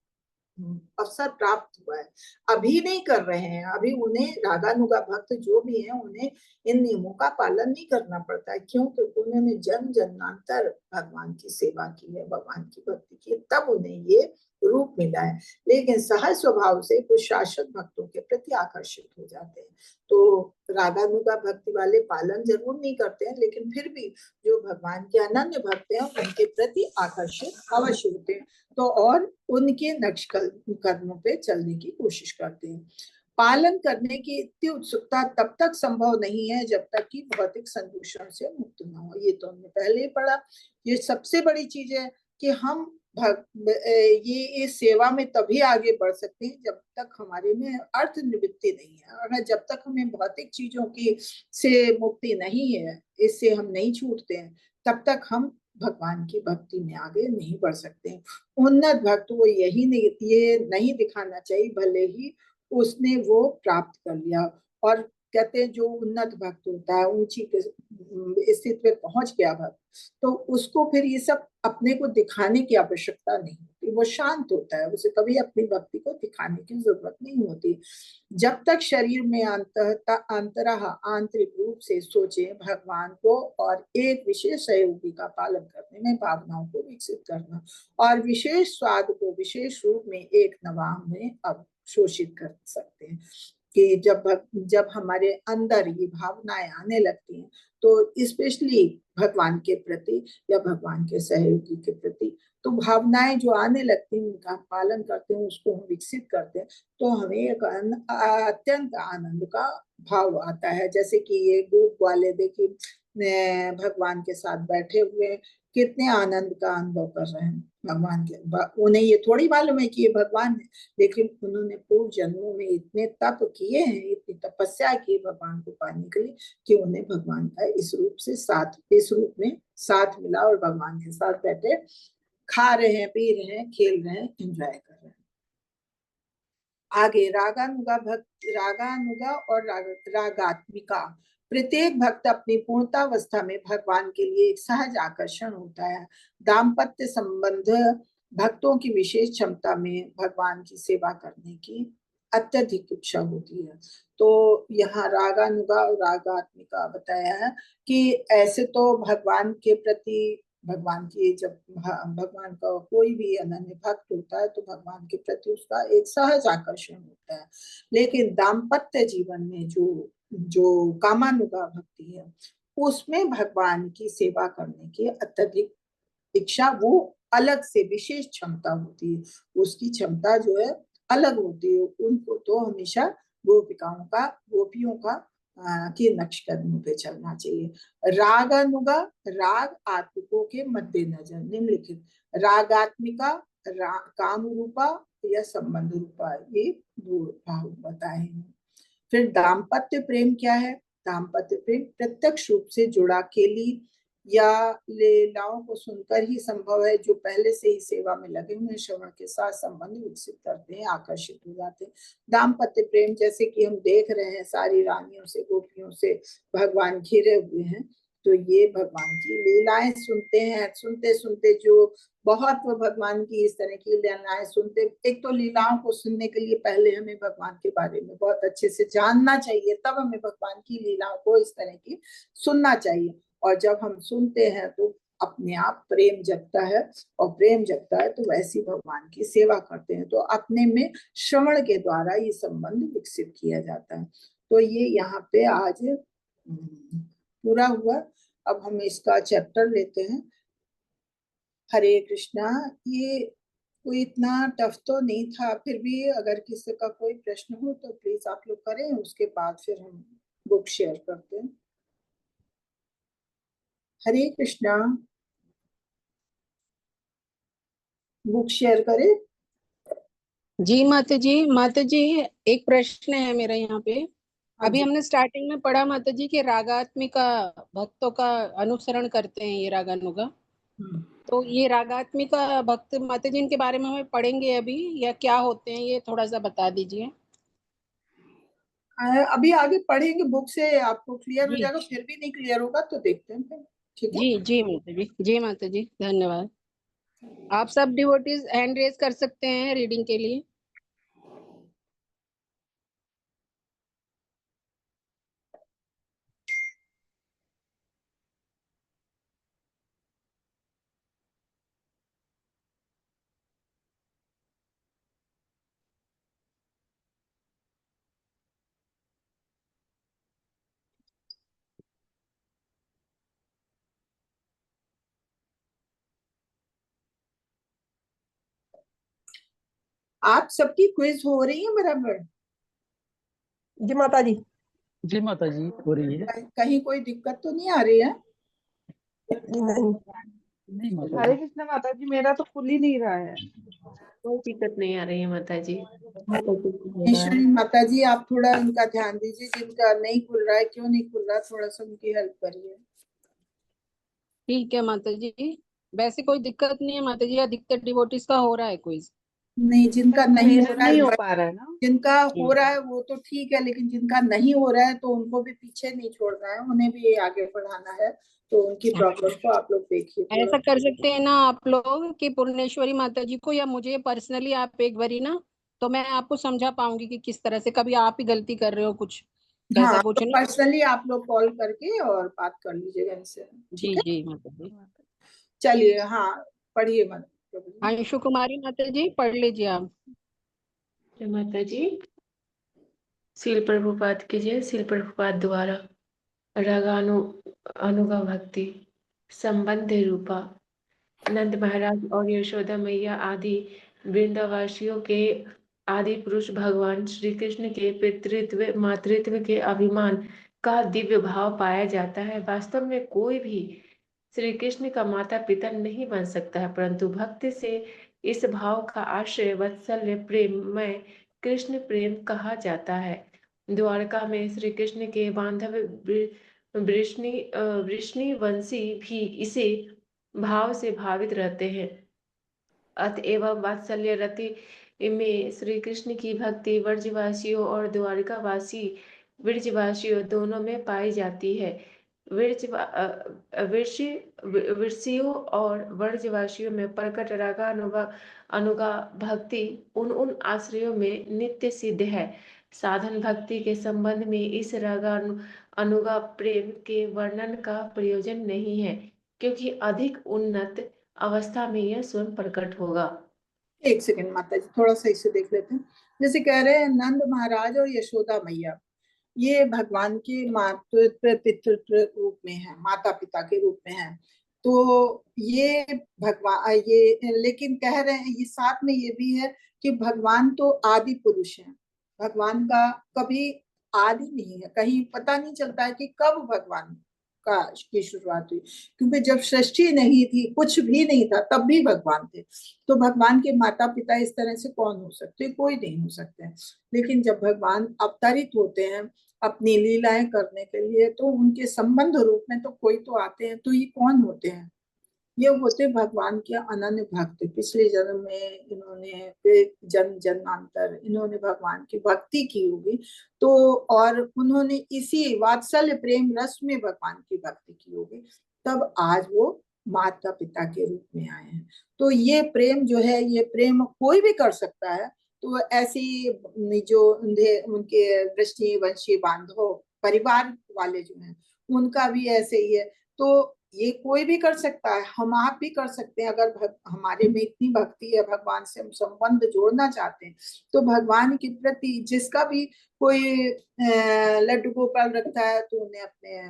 अवसर प्राप्त हुआ है। अभी नहीं कर रहे हैं, अभी उन्हें रागानुगा भक्त जो भी हैं उन्हें इन नियमों का पालन नहीं करना पड़ता है। क्यों? क्योंकि उन्होंने जन्म जन्मांतर भगवान की सेवा की है, भगवान की भक्ति की, तब उन्हें ये रूप मिला है। लेकिन सहज स्वभाव से कुछ शाश्वत भक्तों के प्रति आकर्षित हो जाते हैं। तो रागानुगा भक्ति वाले पालन जरूर नहीं करते हैं, लेकिन फिर भी जो भगवान के अनन्य भक्त हैं उनके प्रति आकर्षित अवश्य होते हैं, तो और उनके नक्श कदमों पे चलने की कोशिश करते हैं। पालन करने की इतनी उत्सुकता तब तक संभव नहीं है जब तक कि भौतिक संदूषण से मुक्त न हो। ये तो हमने पहले ही पढ़ा। ये सबसे बड़ी चीज है कि हम ये सेवा में तभी आगे बढ़ सकते हैं जब तक हमारे में अर्थ निवृत्ति नहीं है। अगर जब तक हमें भौतिक चीजों की से मुक्ति नहीं है, इससे हम नहीं छूटते हैं, तब तक हम भगवान की भक्ति में आगे नहीं बढ़ सकते। उन्नत भक्त को यही नहीं, ये नहीं दिखाना चाहिए भले ही उसने वो प्राप्त कर लिया। और कहते हैं जो उन्नत भक्त होता है, ऊंची स्थिति पे पहुंच गया भक्त, तो उसको फिर ये सब अपने को दिखाने की आवश्यकता नहीं होती। वो शांत होता है, उसे कभी अपनी भक्ति को दिखाने की जरूरत नहीं होती। जब तक शरीर में अंतरः आंतरिक रूप से सोचे भगवान को और एक विशेष सहयोगी का पालन करने में भावनाओं को विकसित करना और विशेष स्वाद को विशेष रूप में एक नवाह में अवशोषित कर सकते हैं। कि जब हमारे अंदर ये भावनाएं आने लगती हैं, तो स्पेशली भगवान के प्रति या भगवान के सहयोगी के प्रति, तो भावनाएं जो आने लगती हैं उनका पालन करते हैं, उसको हम विकसित करते हैं, तो हमें एक अत्यंत आनंद का भाव आता है। जैसे कि ये गोप वाले देखिए भगवान के साथ बैठे हुए कितने आनंद का अनुभव कर रहे हैं भगवान के। उन्हें ये थोड़ी मालूम है कि ये भगवान है, लेकिन उन्होंने पूर्व जन्मों में इतने तप किए हैं, इतनी तपस्या की भगवान को पाने के लिए, कि उन्हें भगवान का इस रूप में साथ मिला और भगवान के साथ बैठे खा रहे हैं, पी रहे हैं, खेल रहे हैं, एंजॉय कर रहे हैं। आगे रागानुगा और रागात्मिका। प्रत्येक भक्त अपनी पूर्णतावस्था में भगवान के लिए एक सहज आकर्षण होता है। दाम्पत्य संबंध भक्तों की विशेष क्षमता में भगवान की सेवा करने की अत्यधिक इच्छा होती है। तो यहाँ रागानुगा और रागात्मिका बताया है कि ऐसे तो भगवान के प्रति भगवान की जब भगवान का कोई भी अनन्य भक्त होता है तो भगवान के प्रति उसका एक सहज आकर्षण होता है। लेकिन दाम्पत्य जीवन में जो जो कामानुगा भक्ति है उसमें भगवान की सेवा करने की अत्यधिक इच्छा, वो अलग से विशेष क्षमता होती है, उसकी क्षमता जो है अलग होती है। उनको तो हमेशा गोपिकाओं का गोपियों का के नक्श कदमों पे चलना चाहिए। रागानुगा, राग आत्मिकों के मद्देनजर निम्नलिखित रागात्मिका, काम रूपा या संबंध रूपा, ये दो भाव बताए हैं। फिर दाम्पत्य प्रेम क्या है? दाम्पत्य प्रेम प्रत्यक्ष रूप से जुड़ा केली या लीलाओं को सुनकर ही संभव है, जो पहले से ही सेवा में लगे हुए श्रवण के साथ संबंध विकसित करते हैं, आकर्षित हो जाते हैं। दाम्पत्य प्रेम जैसे कि हम देख रहे हैं सारी रानियों से गोपियों से भगवान घिरे हुए हैं, तो ये भगवान की लीलाएं सुनते हैं, सुनते सुनते जो बहुत वो भगवान की इस तरह की लीलाएं सुनते, एक तो लीलाओं को सुनने के लिए पहले हमें भगवान के बारे में बहुत अच्छे से जानना चाहिए, तब हमें भगवान की लीलाओं को इस तरह की सुनना चाहिए। और जब हम सुनते हैं तो अपने आप प्रेम जगता है, और प्रेम जगता है तो वैसी भगवान की सेवा करते हैं, तो अपने में श्रवण के द्वारा ये संबंध विकसित किया जाता है। तो ये यहाँ पे आज पूरा हुआ। अब हम इसका चैप्टर लेते हैं। हरे कृष्णा। ये कोई इतना टफ तो नहीं था, फिर भी अगर किसी का कोई प्रश्न हो तो प्लीज आप लोग करें, उसके बाद फिर हम बुक शेयर करते हैं। हरे कृष्णा। बुक शेयर करें। जी माता जी एक प्रश्न है मेरा यहाँ पे। अभी हमने स्टार्टिंग में पढ़ा माता जी कि रागात्मिका भक्तों का अनुसरण करते हैं ये रागानुगा, तो ये रागात्मिका भक्त माता जी इनके बारे में हमें पढ़ेंगे अभी, या क्या होते हैं ये थोड़ा सा बता दीजिए। अभी आगे पढ़ेंगे, बुक से आपको क्लियर हो जी जाएगा, फिर भी नहीं क्लियर होगा तो देखते हैं फिर। ठीक है। जी माता जी, जी माता जी, धन्यवाद। आप सब डिवोटीज हैंड रेज कर सकते हैं रीडिंग के लिए। आप सबकी क्विज हो रही है बराबर? जी माता जी। जी माता जी हो रही है। कहीं कोई दिक्कत तो नहीं आ रही है? नहीं। नहीं माता हरे जी। कृष्ण माता जी, मेरा तो खुल ही नहीं रहा है। कोई दिक्कत नहीं आ रही है माता जी। ईश्वरी माता जी आप थोड़ा उनका ध्यान दीजिए, जिनका नहीं खुल रहा है, क्यों नहीं खुल रहा, थोड़ा सा उनकी हेल्प करिए। ठीक है माता जी, वैसे कोई दिक्कत नहीं है माता जी, अधिकतर डिवोटीज का हो रहा है क्विज। नहीं, जिनका नहीं हो मेरा रहा नहीं हो है, पा रहा है ना। जिनका हो रहा है वो तो ठीक है, लेकिन जिनका नहीं हो रहा है तो उनको भी पीछे नहीं छोड़ना है, उन्हें भी आगे बढ़ाना है, तो उनकी प्रॉब्लम को आप लोग देखिए ऐसा थोड़ा। कर सकते हैं ना आप लोग कि पूर्णेश्वरी माता जी को या मुझे पर्सनली आप एक बारी ना, तो मैं आपको समझा पाऊंगी कि किस तरह से, कभी आप ही गलती कर रहे हो कुछ, कैसा हाँ, कुछ तो नहीं। पर्सनली आप लोग कॉल करके और बात कर लीजिएगा इनसे। जी ठीक है, जी माता जी। चलिए। हाँ, पढ़िए माता जी। अंशु कुमारी माता जी पढ़ लीजिए आप। जय माता जी। श्रील प्रभुपाद की जय। श्रील प्रभुपाद द्वारा रागानु अनुगा भक्ति संबंध रूपा। नंद महाराज और यशोदा मैया आदि वृंदावासियों के आदि पुरुष भगवान श्री कृष्ण के पितृत्व मातृत्व के अभिमान का दिव्य भाव पाया जाता है। वास्तव में कोई भी श्री कृष्ण का माता पिता नहीं बन सकता है, परंतु भक्ति से इस भाव का आश्रय वात्सल्य प्रेम में कृष्ण प्रेम कहा जाता है। द्वारका में श्री कृष्ण के बांधव वृष्णिवंशी भी इसे भाव से भावित रहते हैं। अतएव वात्सल्य रति में श्री कृष्ण की भक्ति व्रजवासियों और द्वारकावासी वृजवासियों दोनों में पाई जाती है। वृषियों और व्रजवासियों में प्रकट अनुगा भक्ति उन आश्रयों में नित्य सिद्ध है। साधन भक्ति के संबंध में इस अनुगा प्रेम के वर्णन का प्रयोजन नहीं है। क्योंकि अधिक उन्नत अवस्था में यह स्वयं प्रकट होगा। एक सेकंड माता जी, थोड़ा सा इसे देख लेते हैं। जैसे कह रहे हैं नंद महाराज और यशोदा मैया, ये भगवान के मातृत्व पितृत्व रूप में है, माता पिता के रूप में है। तो ये भगवान ये, लेकिन कह रहे हैं ये साथ में ये भी है कि भगवान तो आदि पुरुष है, भगवान का कभी आदि नहीं है, कहीं पता नहीं चलता है कि कब भगवान का की शुरुआत हुई, क्योंकि जब सृष्टि नहीं थी, कुछ भी नहीं था, तब भी भगवान थे। तो भगवान के माता पिता इस तरह से कौन हो सकते, कोई नहीं हो सकते हैं। लेकिन जब भगवान अवतरित होते हैं अपनी लीलाएं करने के लिए, तो उनके संबंध रूप में तो कोई तो आते हैं। तो ये कौन होते हैं? ये होते भगवान के अनन्य भक्त। पिछले जन्म में इन्होंने जन्म जन्मांतर इन्होंने भगवान की भक्ति की होगी, तो और उन्होंने इसी वात्सल्य प्रेम रस में भगवान की भक्ति की होगी, तब आज वो माता पिता के रूप में आए हैं। तो ये प्रेम जो है, ये प्रेम कोई भी कर सकता है। तो ऐसी जो उनके वृष्णि वंशी बांधव परिवार वाले जो हैं, उनका भी ऐसे ही है। तो ये कोई भी कर सकता है, हम आप भी कर सकते हैं। अगर हमारे में इतनी भक्ति है, भगवान से हम संबंध जोड़ना चाहते हैं, तो भगवान के प्रति जिसका भी कोई लड्डू गोपाल रखता है तो उन्हें अपने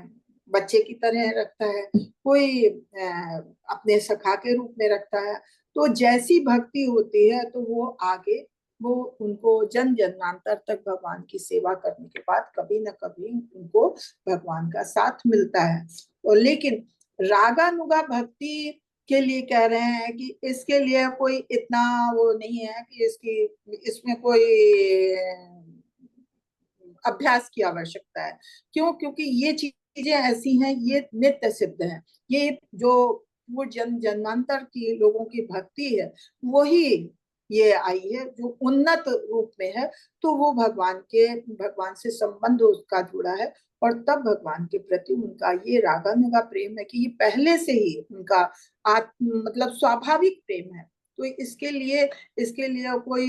बच्चे की तरह रखता है, कोई अपने सखा के रूप में रखता है। तो जैसी भक्ति होती है, तो वो आगे वो उनको जन्म जन्मांतर तक भगवान की सेवा करने के बाद कभी न कभी उनको भगवान का साथ मिलता है। और लेकिन रागानुगा भक्ति के लिए कह रहे हैं कि इसके लिए कोई इतना वो नहीं है कि इसमें कोई अभ्यास की आवश्यकता है। क्यों? क्योंकि ये चीजें ऐसी हैं, ये नित्य सिद्ध है। ये जो वो जन्म जन्मांतर की लोगों की भक्ति है, वही ये आई है जो उन्नत रूप में है। तो वो भगवान से संबंध उसका जुड़ा है, और तब भगवान के प्रति उनका ये रागानुगा प्रेम है कि ये पहले से ही उनका मतलब स्वाभाविक प्रेम है। तो इसके लिए कोई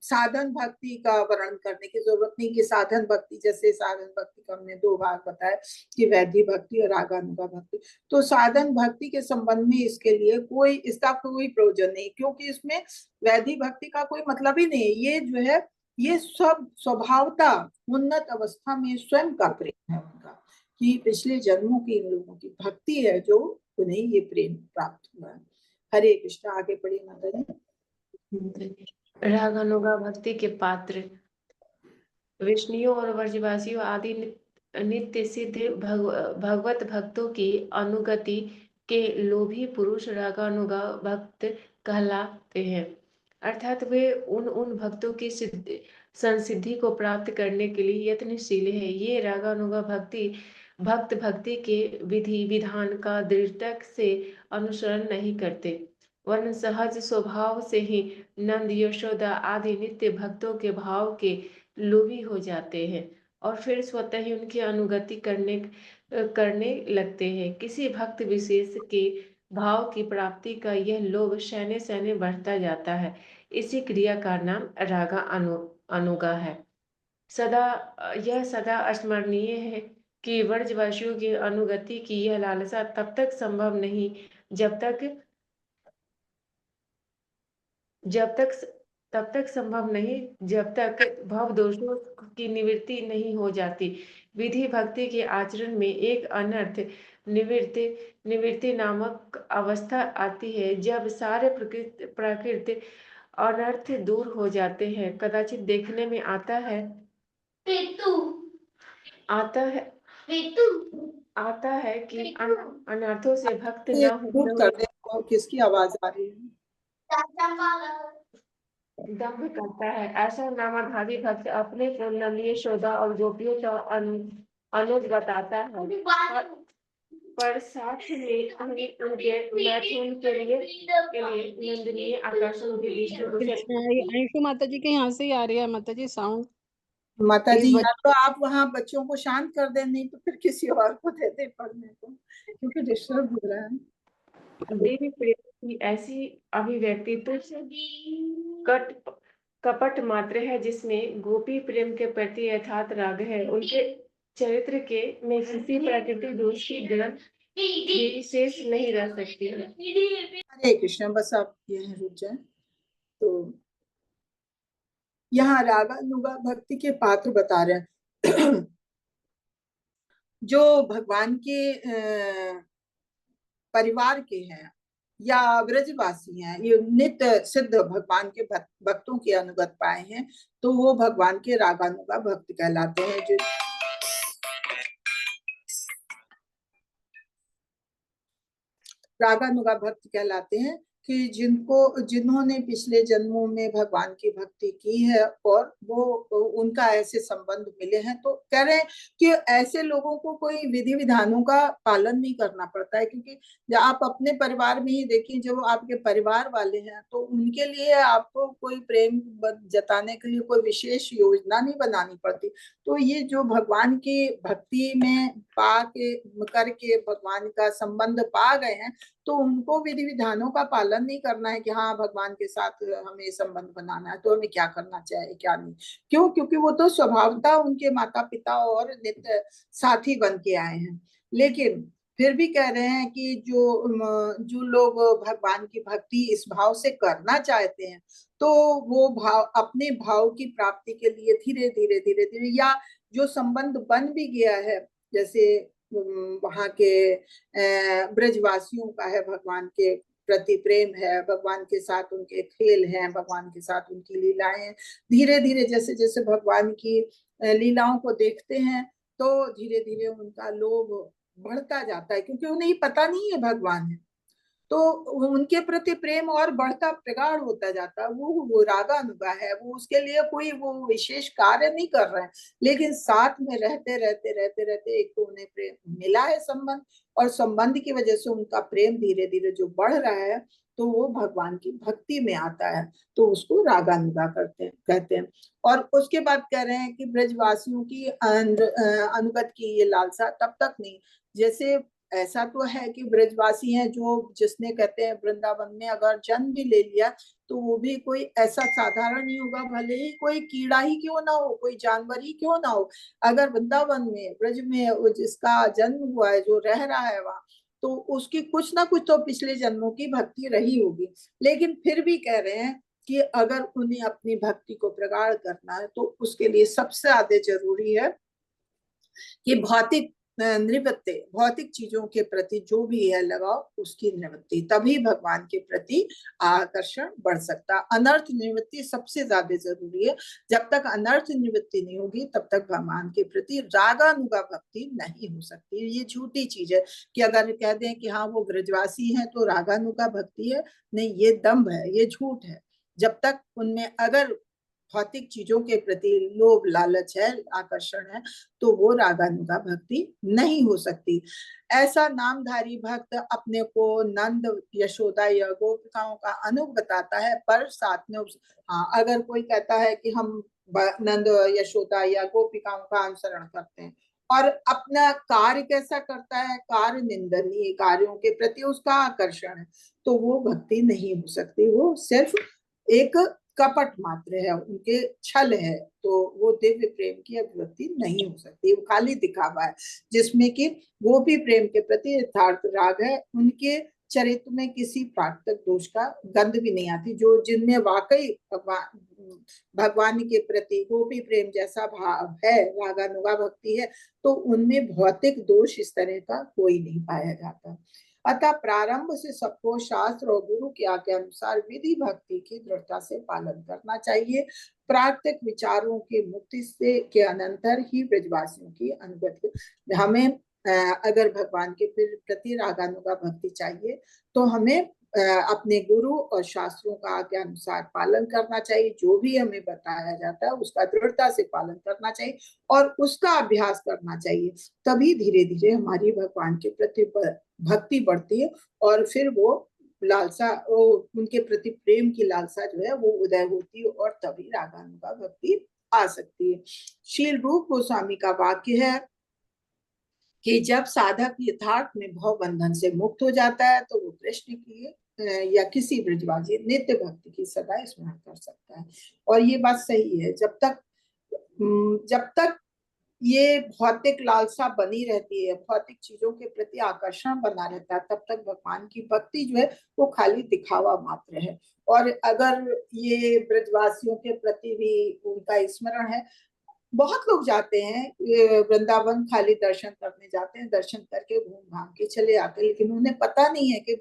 साधन भक्ति का वर्णन करने की जरूरत नहीं कि साधन भक्ति, जैसे साधन भक्ति का हमने दो भाग बताया कि वैधि भक्ति और रागानुगा भक्ति। तो साधन भक्ति के संबंध में इसका कोई प्रयोजन नहीं, क्योंकि इसमें वैधि भक्ति का कोई मतलब ही नहीं। ये जो है, ये सब स्वभावता उन्नत अवस्था में स्वयं का प्रेम है उनका, कि पिछले जन्मों की इन लोगों की भक्ति है जो उन्हें ये प्रेम प्राप्त हुआ है। हरे कृष्ण। आगे पढ़िए माता जी। रागानुगा भक्ति के पात्र विष्णुओं और व्रजवासियों आदि नित्य सिद्ध भगवत भक्तों की अनुगति के लोभी पुरुष रागानुगा भक्त कहलाते हैं। अर्थात वे उन भक्तों की संसिद्धि को प्राप्त करने के लिए यत्नशील है। ये रागानुगा भक्त भक्ति के विधि विधान का दृढ़ता से अनुसरण नहीं करते, वरन सहज स्वभाव से ही नंद यशोदा आदि नित्य भक्तों के भाव के लोभी हो जाते हैं और फिर स्वतः ही उनकी अनुगति करने लगते हैं। किसी भक्त विशेष के भाव की प्राप्ति का यह लोभ सैने सैने बढ़ता जाता है। इसी क्रिया का नाम रागा अनुगा है। यह सदा स्मरणीय है कि व्रजवासियों की अनुगति की यह लालसा तब तक संभव नहीं तब तक संभव नहीं जब तक भव दोषों की निवृत्ति नहीं हो जाती। विधि भक्ति के आचरण में एक अनर्थ निवृत्ति नामक अवस्था आती है, जब सारे प्राकृत अनर्थ दूर हो जाते हैं। कदाचित देखने में आता है कि अनर्थों से भक्त न म्यूट कर दे, और किसकी आवाज आ रही है? दंभ करता है। ऐसा नामाधारी भक्त अपने को नंद यशोदा और गोपियों का अनुज बताता है, पर साथ में उनके मैथुन के लिए नंदनीय आकर्षण के लिए अंशु माता जी के यहाँ से ही आ रही है माता जी साउंड। माता जी, या तो आप वहाँ बच्चों को शांत कर दें, नहीं तो फिर किसी और को दे दे पढ़ने को, क्योंकि डिस्टर्ब हो रहा है। देवी प्रेम की ऐसी अभिव्यक्ति तो कपट मात्र है, जिसमें गोपी प्रेम के प्रति यथार्थ राग है। उनके चरित्र में किसी प्राकृतिक दोष की ग्रंथ ये शेष नहीं रह सकती है। हरे कृष्ण। बस आप यहीं रुक जाए। तो यहाँ रागानुगा भक्ति के पात्र बता रहे हैं जो भगवान के परिवार के हैं या ब्रजवासी हैं, ये नित्य सिद्ध भगवान के भक्तों के अनुगत पाए हैं, तो वो भगवान के रागानुगा भक्त कहलाते हैं। जो रागानुगा भक्त कहलाते हैं कि जिन्होंने पिछले जन्मों में भगवान की भक्ति की है और वो उनका ऐसे संबंध मिले हैं। तो कह रहे हैं कि ऐसे लोगों को कोई विधि विधानों का पालन नहीं करना पड़ता है, क्योंकि जब आप अपने परिवार में ही देखिए, जो आपके परिवार वाले हैं, तो उनके लिए आपको कोई प्रेम जताने के लिए कोई विशेष योजना नहीं बनानी पड़ती। तो ये जो भगवान की भक्ति में पा के करके भगवान का संबंध पा गए हैं, तो उनको विधि विधानों का पालन नहीं करना है कि हाँ भगवान के साथ हमें संबंध बनाना है, तो हमें क्या करना चाहिए क्या नहीं। क्यों? क्योंकि वो तो स्वभावतः उनके माता पिता और नित्य साथी बन के आए हैं। लेकिन फिर भी कह रहे हैं कि जो लोग भगवान की भक्ति इस भाव से करना चाहते हैं, तो वो भाव अपने भाव की प्राप्ति के लिए धीरे धीरे धीरे धीरे, या जो संबंध बन भी गया है, जैसे वहां के ब्रजवासियों का है, भगवान के प्रति प्रेम है, भगवान के साथ उनके खेल हैं, भगवान के साथ उनकी लीलाएं हैं, धीरे धीरे जैसे जैसे भगवान की लीलाओं को देखते हैं, तो धीरे धीरे उनका लोभ बढ़ता जाता है, क्योंकि उन्हें पता नहीं है भगवान है, तो उनके प्रति प्रेम और बढ़ता प्रगाढ़ होता जाता है। वो रागानुगा है, वो उसके लिए कोई वो विशेष कार्य नहीं कर रहे हैं, लेकिन साथ में रहते रहते रहते रहते एक तो उन्हें प्रेम मिला है संबंध, और संबंध की वजह से उनका प्रेम धीरे धीरे जो बढ़ रहा है, तो वो भगवान की भक्ति में आता है, तो उसको रागानुगा कहते हैं। और उसके बाद कह रहे हैं कि ब्रजवासियों की अनुगत की ये लालसा तब तक नहीं, जैसे ऐसा तो है कि ब्रजवासी हैं जो जिसने कहते हैं वृंदावन में अगर जन्म भी ले लिया, तो वो भी कोई ऐसा साधारण नहीं होगा, भले ही कोई कीड़ा ही क्यों ना हो, कोई जानवर ही क्यों ना हो, अगर वृंदावन में ब्रज में जिसका जन्म हुआ है, जो रह रहा है वहां, तो उसकी कुछ ना कुछ तो पिछले जन्मों की भक्ति रही होगी। लेकिन फिर भी कह रहे हैं कि अगर उन्हें अपनी भक्ति को प्रगाढ़ करना है, तो उसके लिए सबसे ज्यादा जरूरी है कि भौतिक निवृत्ति, भौतिक चीजों के प्रति जो भी है लगाव, उसकी निवृत्ति, तभी भगवान के प्रति आकर्षण बढ़ सकता। अनर्थ निवृत्ति सबसे ज्यादा जरूरी है। जब तक अनर्थ निवृत्ति नहीं होगी, तब तक भगवान के प्रति रागानुगा भक्ति नहीं हो सकती। ये झूठी चीज है कि अगर कह दें कि हाँ वो ब्रजवासी है तो रागानुगा भक्ति है, नहीं, ये दंभ है, ये झूठ है। जब तक उनमें अगर भौतिक चीजों के प्रति लोभ लालच है, आकर्षण है, तो वो रागानुगा भक्ति नहीं हो सकती। ऐसा नामधारी भक्त अपने को नंद यशोदा या गोपिकाओं का अनुग बताता है, पर साथ में हाँ, अगर कोई कहता है कि हम नंद यशोदा या गोपिकाओं का अनुसरण करते हैं, और अपना कार्य कैसा करता है, कार्य निंदनीय कार्यों के प्रति उसका आकर्षण है, तो वो भक्ति नहीं हो सकती। वो सिर्फ एक कपट मात्र है, उनके छल है, तो वो दिव्य प्रेम की अभिव्यक्ति नहीं हो सकती। वो खाली दिखावा है, जिसमें कि वो भी प्रेम के प्रति यथार्थ राग है, उनके चरित्र में किसी प्राकृतिक दोष का गंध भी नहीं आती। जो जिनमें वाकई भगवान के प्रति गोपी प्रेम जैसा भाव है, रागानुगा भक्ति है, तो उनमें भौतिक दोष इस तरह का कोई नहीं पाया जाता। अतः प्रारंभ से सबको शास्त्र और गुरु की आज्ञा अनुसार विधि भक्ति की दृढ़ता से पालन करना चाहिए। प्राकृतिक विचारों की मुक्ति से के अनंतर ही ब्रजवासियों की अनुगति। हमें अगर भगवान के प्रति रागानुगा भक्ति चाहिए, तो हमें अपने गुरु और शास्त्रों का आज्ञा अनुसार पालन करना चाहिए। जो भी हमें बताया जाता है उसका दृढ़ता से पालन करना चाहिए और उसका अभ्यास करना चाहिए, तभी धीरे धीरे हमारी भगवान के प्रति भक्ति बढ़ती है, और फिर वो लालसा, उनके प्रति प्रेम की लालसा जो है वो उदय होती है, और तभी रागानुगा भक्ति आ सकती है। शील रूप गोस्वामी का वाक्य है कि जब साधक यथार्थ में भव बंधन से मुक्त हो जाता है, तो वो कृष्ण की या किसी ब्रजवासी नित्य भक्ति की सदा स्मरण कर सकता है। और ये बात सही है, जब तक ये भौतिक लालसा बनी रहती है, भौतिक चीजों के प्रति आकर्षण बना रहता है, तब तक भगवान की भक्ति जो है वो खाली दिखावा मात्र है। और अगर ये ब्रजवासियों के प्रति भी उनका स्मरण है, बहुत लोग जाते हैं वृंदावन खाली दर्शन करने जाते हैं, दर्शन करके घूम घाम के चले आते हैं, लेकिन उन्हें पता नहीं है कि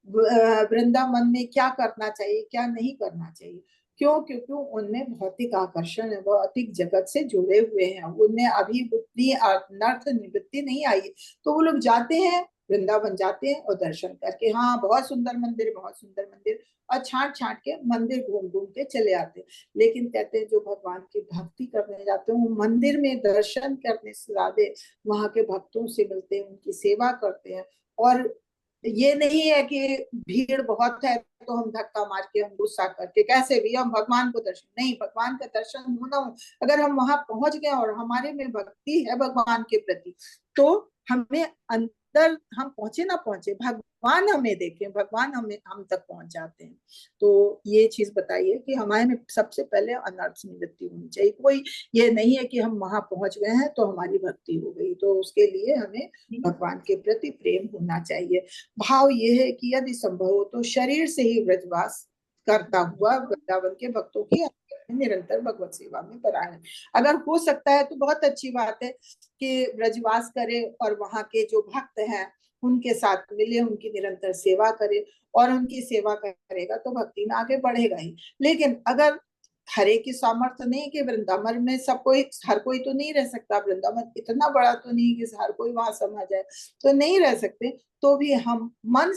वृंदावन में क्या करना चाहिए, क्या नहीं करना चाहिए। क्यों? क्योंकि उनमें भौतिक आकर्षण है, भौतिक जगत से जुड़े हुए हैं, उनमें अभी उतनी नर्थ निवृत्ति नहीं आई, तो वो लोग जाते हैं, वृंदावन जाते हैं और दर्शन करके, हाँ बहुत सुंदर मंदिर, बहुत सुंदर मंदिर, और छांट छांट के मंदिर घूम घूम के चले आते हैं। लेकिन कहते हैं जो भगवान की भक्ति करने जाते हैं, वो मंदिर में दर्शन करने से ज्यादा वहां के भक्तों से मिलते हैं, उनकी सेवा करते हैं। और ये नहीं है कि भीड़ बहुत है तो हम धक्का मार के, हम गुस्सा करके कैसे भी हम भगवान को दर्शन, नहीं, भगवान का दर्शन होना हो, अगर हम वहां पहुंच गए और हमारे में भक्ति है भगवान के प्रति, तो हमें अंदर, हम पहुंचे ना पहुंचे, भगवान हमें देखें, भगवान हमें हम तक पहुंच जाते हैं। तो ये चीज बताइए कि हमारे में सबसे पहले अनर्थ निवृत्ति होनी चाहिए। कोई ये नहीं है कि हम वहां पहुंच गए हैं तो हमारी भक्ति हो गई, तो उसके लिए हमें भगवान के प्रति प्रेम होना चाहिए। भाव ये है कि यदि संभव हो तो शरीर से ही ब्रजवास करता हुआ वृंदावन के भक्तों की निरंतर भगवत सेवा में परायण, अगर हो सकता है तो बहुत अच्छी बात है कि ब्रजवास करे और वहां के जो भक्त हैं उनके साथ मिले, उनकी निरंतर सेवा करे, और उनकी सेवा करेगा तो भक्ति में आगे बढ़ेगा ही। लेकिन अगर हरे की सामर्थ्य नहीं कि वृंदावन में सब कोई, हर कोई तो नहीं रह सकता, वृंदावन इतना बड़ा तो नहीं कि हर कोई वहां समा जाए, तो नहीं रह सकते, तो भी हम मन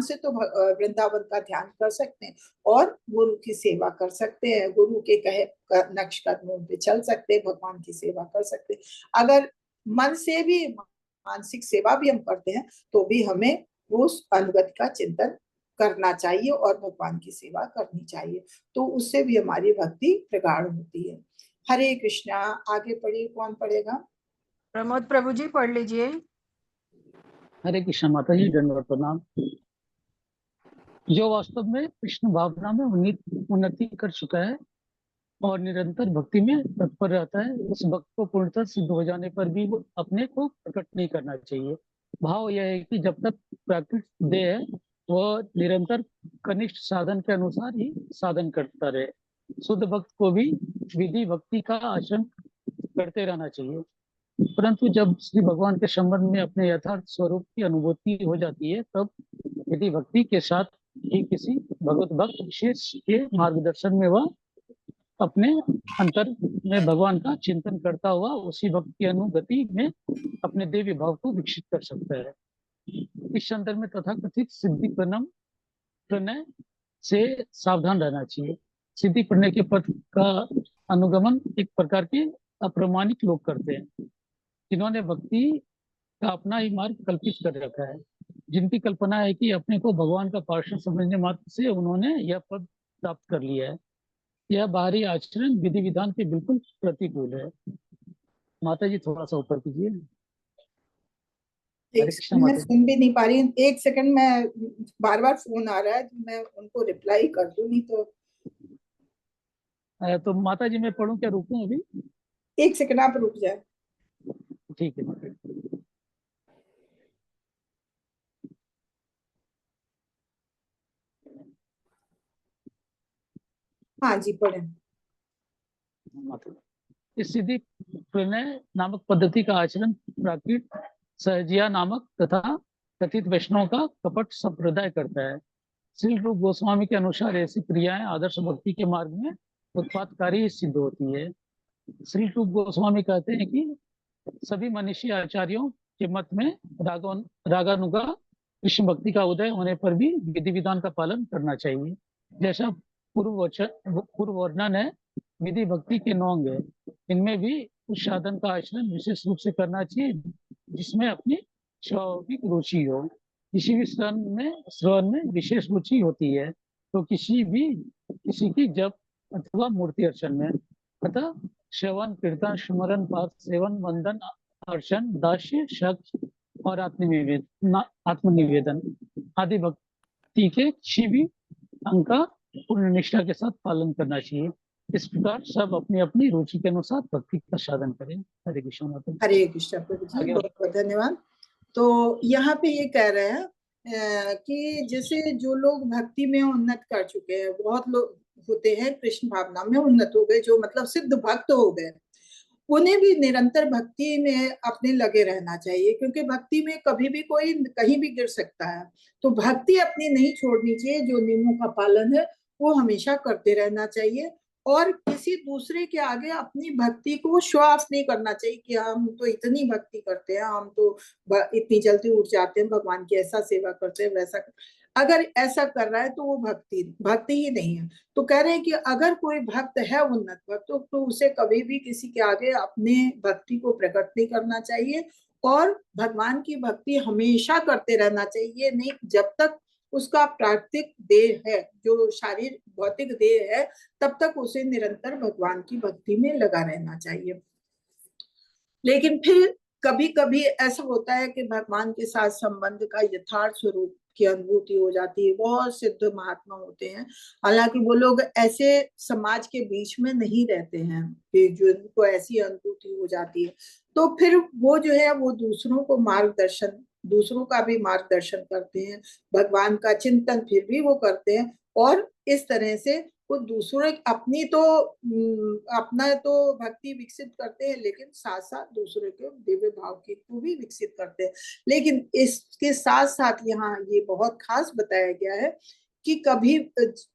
से तो वृंदावन का ध्यान कर सकते हैं और गुरु की सेवा कर सकते हैं, गुरु के कहे नक्श कदमों पे चल सकते हैं, भगवान की सेवा कर सकते हैं। अगर मन से भी मानसिक सेवा भी हम करते हैं तो भी हमें उस अनुगति का चिंतन करना चाहिए और भगवान की सेवा करनी चाहिए, तो उससे भी हमारी भक्ति प्रगाढ़ होती है। हरे कृष्णा। आगे पढ़िए, कौन पढ़ेगा? प्रमोद प्रभु जी पढ़ लीजिए। हरे कृष्ण माता जी, दंडवत प्रणाम। जो वास्तव में कृष्ण भावना में उन्नति कर चुका है और निरंतर भक्ति में तत्पर रहता है, उस भक्त को पूर्णतः सिद्ध हो जाने पर भी वो अपने को प्रकट नहीं करना चाहिए। भाव यह है कि जब तक प्राकृतिक देह है वह निरंतर कनिष्ठ साधन के अनुसार ही साधन करता रहे। शुद्ध भक्त को भी विधि भक्ति का आचरण करते रहना चाहिए, परंतु जब श्री भगवान के संबंध में अपने यथार्थ स्वरूप की अनुभूति हो जाती है, तब विधि भक्ति के साथ ही किसी भगवत भक्त विशेष के मार्गदर्शन में वह अपने अंतर में भगवान का चिंतन करता हुआ उसी भक्त की अनुगति में अपने देवी भाव को विकसित कर सकता है। इस संदर्भ में तथाकथित सिद्धि प्रणय से सावधान रहना चाहिए। सिद्धि प्रणय के पथ का अनुगमन एक प्रकार के अप्रमाणिक लोग करते हैं, जिन्होंने भक्ति का अपना ही मार्ग कल्पित कर रखा है, जिनकी कल्पना है कि अपने को भगवान का पार्षद समझने मात्र से उन्होंने यह पद प्राप्त कर लिया है। यह बाहरी आचरण विधि विधान के बिल्कुल प्रतिकूल है। माता जी थोड़ा सा ऊपर कीजिए। मैं सुन भी नहीं पा रही, एक सेकंड, मैं बार बार फोन आ रहा है तो मैं उनको रिप्लाई कर दूं, नहीं तो माता जी मैं पढ़ूं क्या, रुकूं अभी? एक सेकंड आप रुक जाए। ठीक है माता जी। हाँ जी, पढ़े। इस सिद्धि प्रणय नामक पद्धति का आचरण प्राकृत सहजिया नामक तथा कथित वैष्णव का कपट संप्रदाय करता है। श्री रूप गोस्वामी के अनुसार ऐसी क्रियाएं आदर्श भक्ति के मार्ग में उत्पादकारी सिद्ध होती है। श्री रूप गोस्वामी कहते हैं कि सभी मनीषी आचार्यों के मत में रागानुगा कृष्ण भक्ति का उदय होने पर भी विधि विधान का पालन करना चाहिए। जैसा पूर्व वर्णन है, विधि भक्ति के 9 अंग है, इनमें भी उस साधन का आचरण विशेष रूप से करना चाहिए जिसमें अपनी स्वाभाविक रुचि हो। किसी भी श्रवण में विशेष रुचि होती है तो किसी की जप अथवा मूर्ति अर्चन में, अतः श्रवण, कीर्तन, स्मरण, पाठ, सेवन, वंदन, अर्चन, दास्य, शक्त और आत्मनिवेदन आदि भक्ति के किसी भी अंग का पूर्ण निष्ठा के साथ पालन करना चाहिए। इस प्रकार सब अपनी अपनी रुचि के अनुसार भक्ति का साधन करें। हरे कृष्ण माता जी। हरे कृष्ण प्रभु जी, आगे। बहुत बहुत धन्यवाद। तो यहाँ पे ये कह रहे हैं कि जैसे जो लोग भक्ति में उन्नत कर चुके हैं, बहुत लोग होते हैं कृष्ण भावना में उन्नत हो गए, जो मतलब सिद्ध भक्त हो गए, उन्हें भी निरंतर भक्ति में अपने लगे रहना चाहिए, क्योंकि भक्ति में कभी भी कोई कहीं भी गिर सकता है। तो भक्ति अपनी नहीं छोड़नी चाहिए, जो नियमों का पालन है वो हमेशा करते रहना चाहिए, और किसी दूसरे के आगे अपनी भक्ति को शो ऑफ नहीं करना चाहिए कि हम तो इतनी भक्ति करते हैं, हम तो इतनी जल्दी उठ जाते हैं, भगवान की ऐसा सेवा करते हैं वैसा। अगर ऐसा कर रहा है तो वो भक्ति ही नहीं है। तो कह रहे हैं कि अगर कोई भक्त है उन्नत भक्त, तो उसे कभी भी किसी के आगे अपने भक्ति को प्रकट नहीं करना चाहिए, और भगवान की भक्ति हमेशा करते रहना चाहिए, नहीं जब तक उसका प्राकृतिक देह है, जो शारीरिक भौतिक देह है, तब तक उसे निरंतर भगवान की भक्ति में लगा रहना चाहिए। लेकिन फिर कभी कभी ऐसा होता है कि भगवान के साथ संबंध का यथार्थ स्वरूप की अनुभूति हो जाती है। बहुत सिद्ध महात्मा होते हैं, हालांकि वो लोग ऐसे समाज के बीच में नहीं रहते हैं कि जो इनको ऐसी अनुभूति हो जाती है, तो फिर वो जो है वो दूसरों का भी मार्गदर्शन करते हैं, भगवान का चिंतन फिर भी वो करते हैं, और इस तरह से वो दूसरे अपना तो भक्ति विकसित करते हैं, लेकिन साथ साथ दूसरे के दिव्य भाव को भी विकसित करते हैं। लेकिन इसके साथ साथ यहाँ ये बहुत खास बताया गया है कि कभी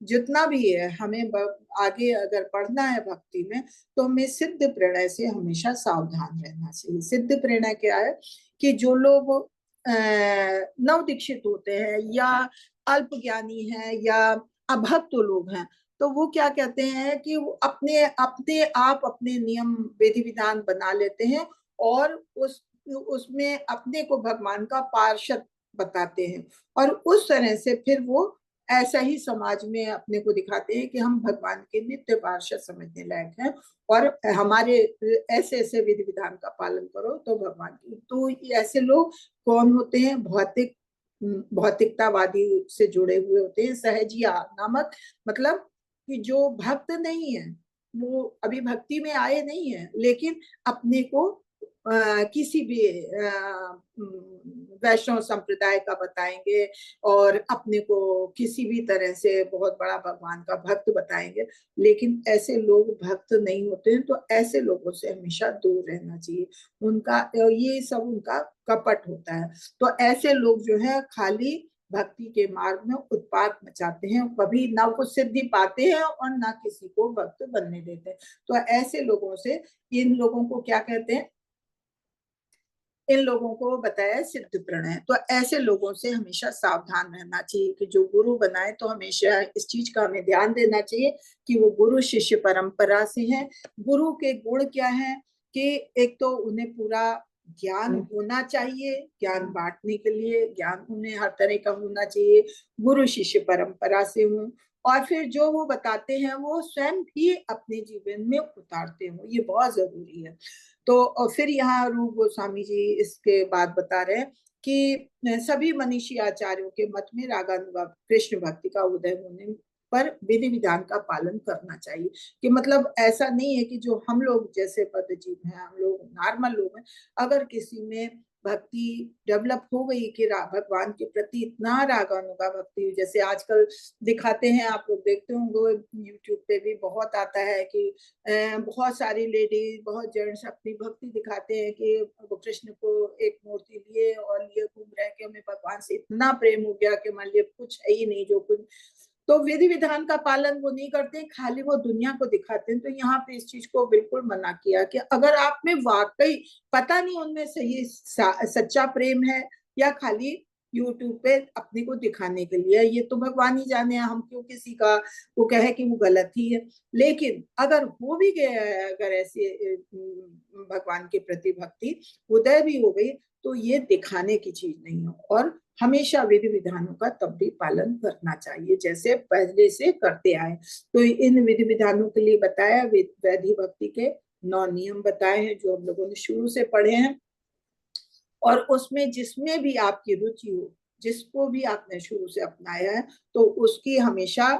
जितना भी है हमें आगे अगर बढ़ना है भक्ति में, तो हमें सिद्ध प्रणय से हमेशा सावधान रहना चाहिए। सिद्ध प्रणय क्या है कि जो लोग नव दीक्षित होते हैं या अल्प ज्ञानी हैं या अभक्त लोग हैं, तो वो क्या कहते हैं कि वो अपने आप अपने नियम विधि विधान बना लेते हैं, और उसमें अपने को भगवान का पार्षद बताते हैं, और उस तरह से फिर वो ऐसा ही समाज में अपने को दिखाते हैं कि हम भगवान के नित्य पार्षद समझने लायक हैं, और हमारे ऐसे ऐसे विधि विधान का पालन करो तो भगवान की। तो ऐसे लोग कौन होते हैं? भौतिकतावादी से जुड़े हुए होते हैं, सहजिया नामक, मतलब कि जो भक्त नहीं है, वो अभी भक्ति में आए नहीं है, लेकिन अपने को किसी भी वैष्णव संप्रदाय का बताएंगे, और अपने को किसी भी तरह से बहुत बड़ा भगवान का भक्त बताएंगे, लेकिन ऐसे लोग भक्त नहीं होते हैं। तो ऐसे लोगों से हमेशा दूर रहना चाहिए, ये सब उनका कपट होता है। तो ऐसे लोग जो है खाली भक्ति के मार्ग में उत्पात मचाते हैं, कभी ना कुछ सिद्धि पाते हैं और ना किसी को भक्त बनने देते हैं। तो ऐसे लोगों से, इन लोगों को क्या कहते हैं? इन लोगों को बताया सिद्ध प्रणय। तो ऐसे लोगों से हमेशा सावधान रहना चाहिए कि जो गुरु बनाए, तो हमेशा इस चीज का हमें ध्यान देना चाहिए कि वो गुरु शिष्य परंपरा से हैं। गुरु के गुण क्या है कि एक तो उन्हें पूरा ज्ञान होना चाहिए, ज्ञान बांटने के लिए ज्ञान उन्हें हर तरह का होना चाहिए, गुरु शिष्य परंपरा से हूँ, और फिर जो वो बताते हैं वो स्वयं भी अपने जीवन में उतारते हो, ये बहुत जरूरी है। तो फिर यहाँ रूप गोस्वामी जी इसके बाद बता रहे हैं कि सभी मनीषी आचार्यों के मत में रागानुगा कृष्ण भक्ति का उदय होने पर विधि विधान का पालन करना चाहिए। कि मतलब ऐसा नहीं है कि जो हम लोग जैसे पदजीव हैं, हम लोग नॉर्मल लोग हैं, अगर किसी में भक्ति डेवलप हो गई कि भगवान के प्रति इतना रागानुगा भक्ति, जैसे आजकल दिखाते हैं, आप लोग देखते होंगे यूट्यूब पे भी बहुत आता है कि बहुत सारी लेडीज, बहुत जेंट्स अपनी भक्ति दिखाते हैं कि वो कृष्ण को एक मूर्ति लिए और लिए घूम रहे कि हमें भगवान से इतना प्रेम हो गया कि मान लिया कुछ है ही नहीं जो कुछ। तो विधि विधान का पालन वो नहीं करते, खाली वो दुनिया को दिखाते हैं। तो यहाँ पे इस चीज को बिल्कुल मना किया कि अगर आप में वाकई पता नहीं उनमें सही सच्चा प्रेम है या खाली यूट्यूब पे अपने को दिखाने के लिए, ये तो भगवान ही जाने, हम क्यों किसी का वो कहे कि वो गलत ही है। लेकिन अगर हो भी गया है, अगर ऐसे भगवान के प्रति भक्ति उदय भी हो गई, तो ये दिखाने की चीज नहीं है, और हमेशा विधि विधानों का तब भी पालन करना चाहिए जैसे पहले से करते आए। तो इन विधि विधानों के लिए बताया, वैधि भक्ति के 9 नियम बताए हैं जो हम लोगों ने शुरू से पढ़े हैं, और उसमें जिसमें भी आपकी रुचि हो, जिसको भी आपने शुरू से अपनाया है, तो उसकी हमेशा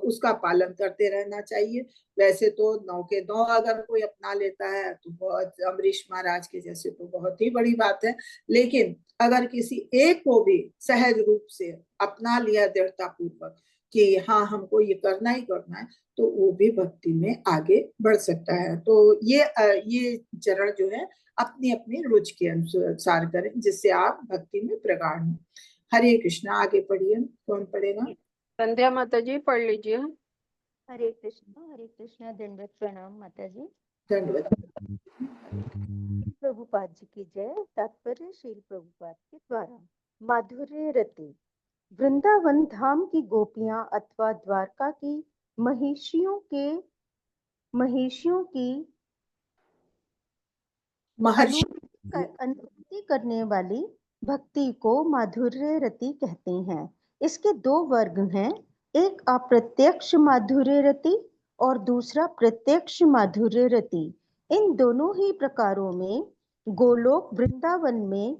उसका पालन करते रहना चाहिए। वैसे तो 9 के 9 अगर कोई अपना लेता है तो बहुत, अमरीश महाराज के जैसे तो बहुत ही बड़ी बात है, लेकिन अगर किसी एक को भी सहज रूप से अपना लिया दृढ़ता पूर्वक कि हाँ हमको ये करना ही करना है, तो वो भी भक्ति में आगे बढ़ सकता है। तो ये चरण जो है अपनी अपनी रुचि के अनुसार करें, जिससे आप भक्ति में प्रगाढ़ हो। हरे कृष्णा। आगे पढ़िए, कौन पढ़ेगा? संध्या माता जी पढ़ लीजिए। हरे कृष्णा, दंडवत प्रणाम माता जी। धन्यवाद। प्रभुपाद जी की जय। तात्पर्य श्रील प्रभुपाद के द्वारा। माधुर्य रति। वृंदावन धाम की गोपियां अथवा द्वारका की महिषियों की महर्षि अनुभूति करने वाली भक्ति को माधुर्य रति कहते हैं। इसके दो वर्ग हैं, एक अप्रत्यक्ष माधुर्य रति और दूसरा प्रत्यक्ष माधुर्य रति। इन दोनों ही प्रकारों में गोलोक वृंदावन में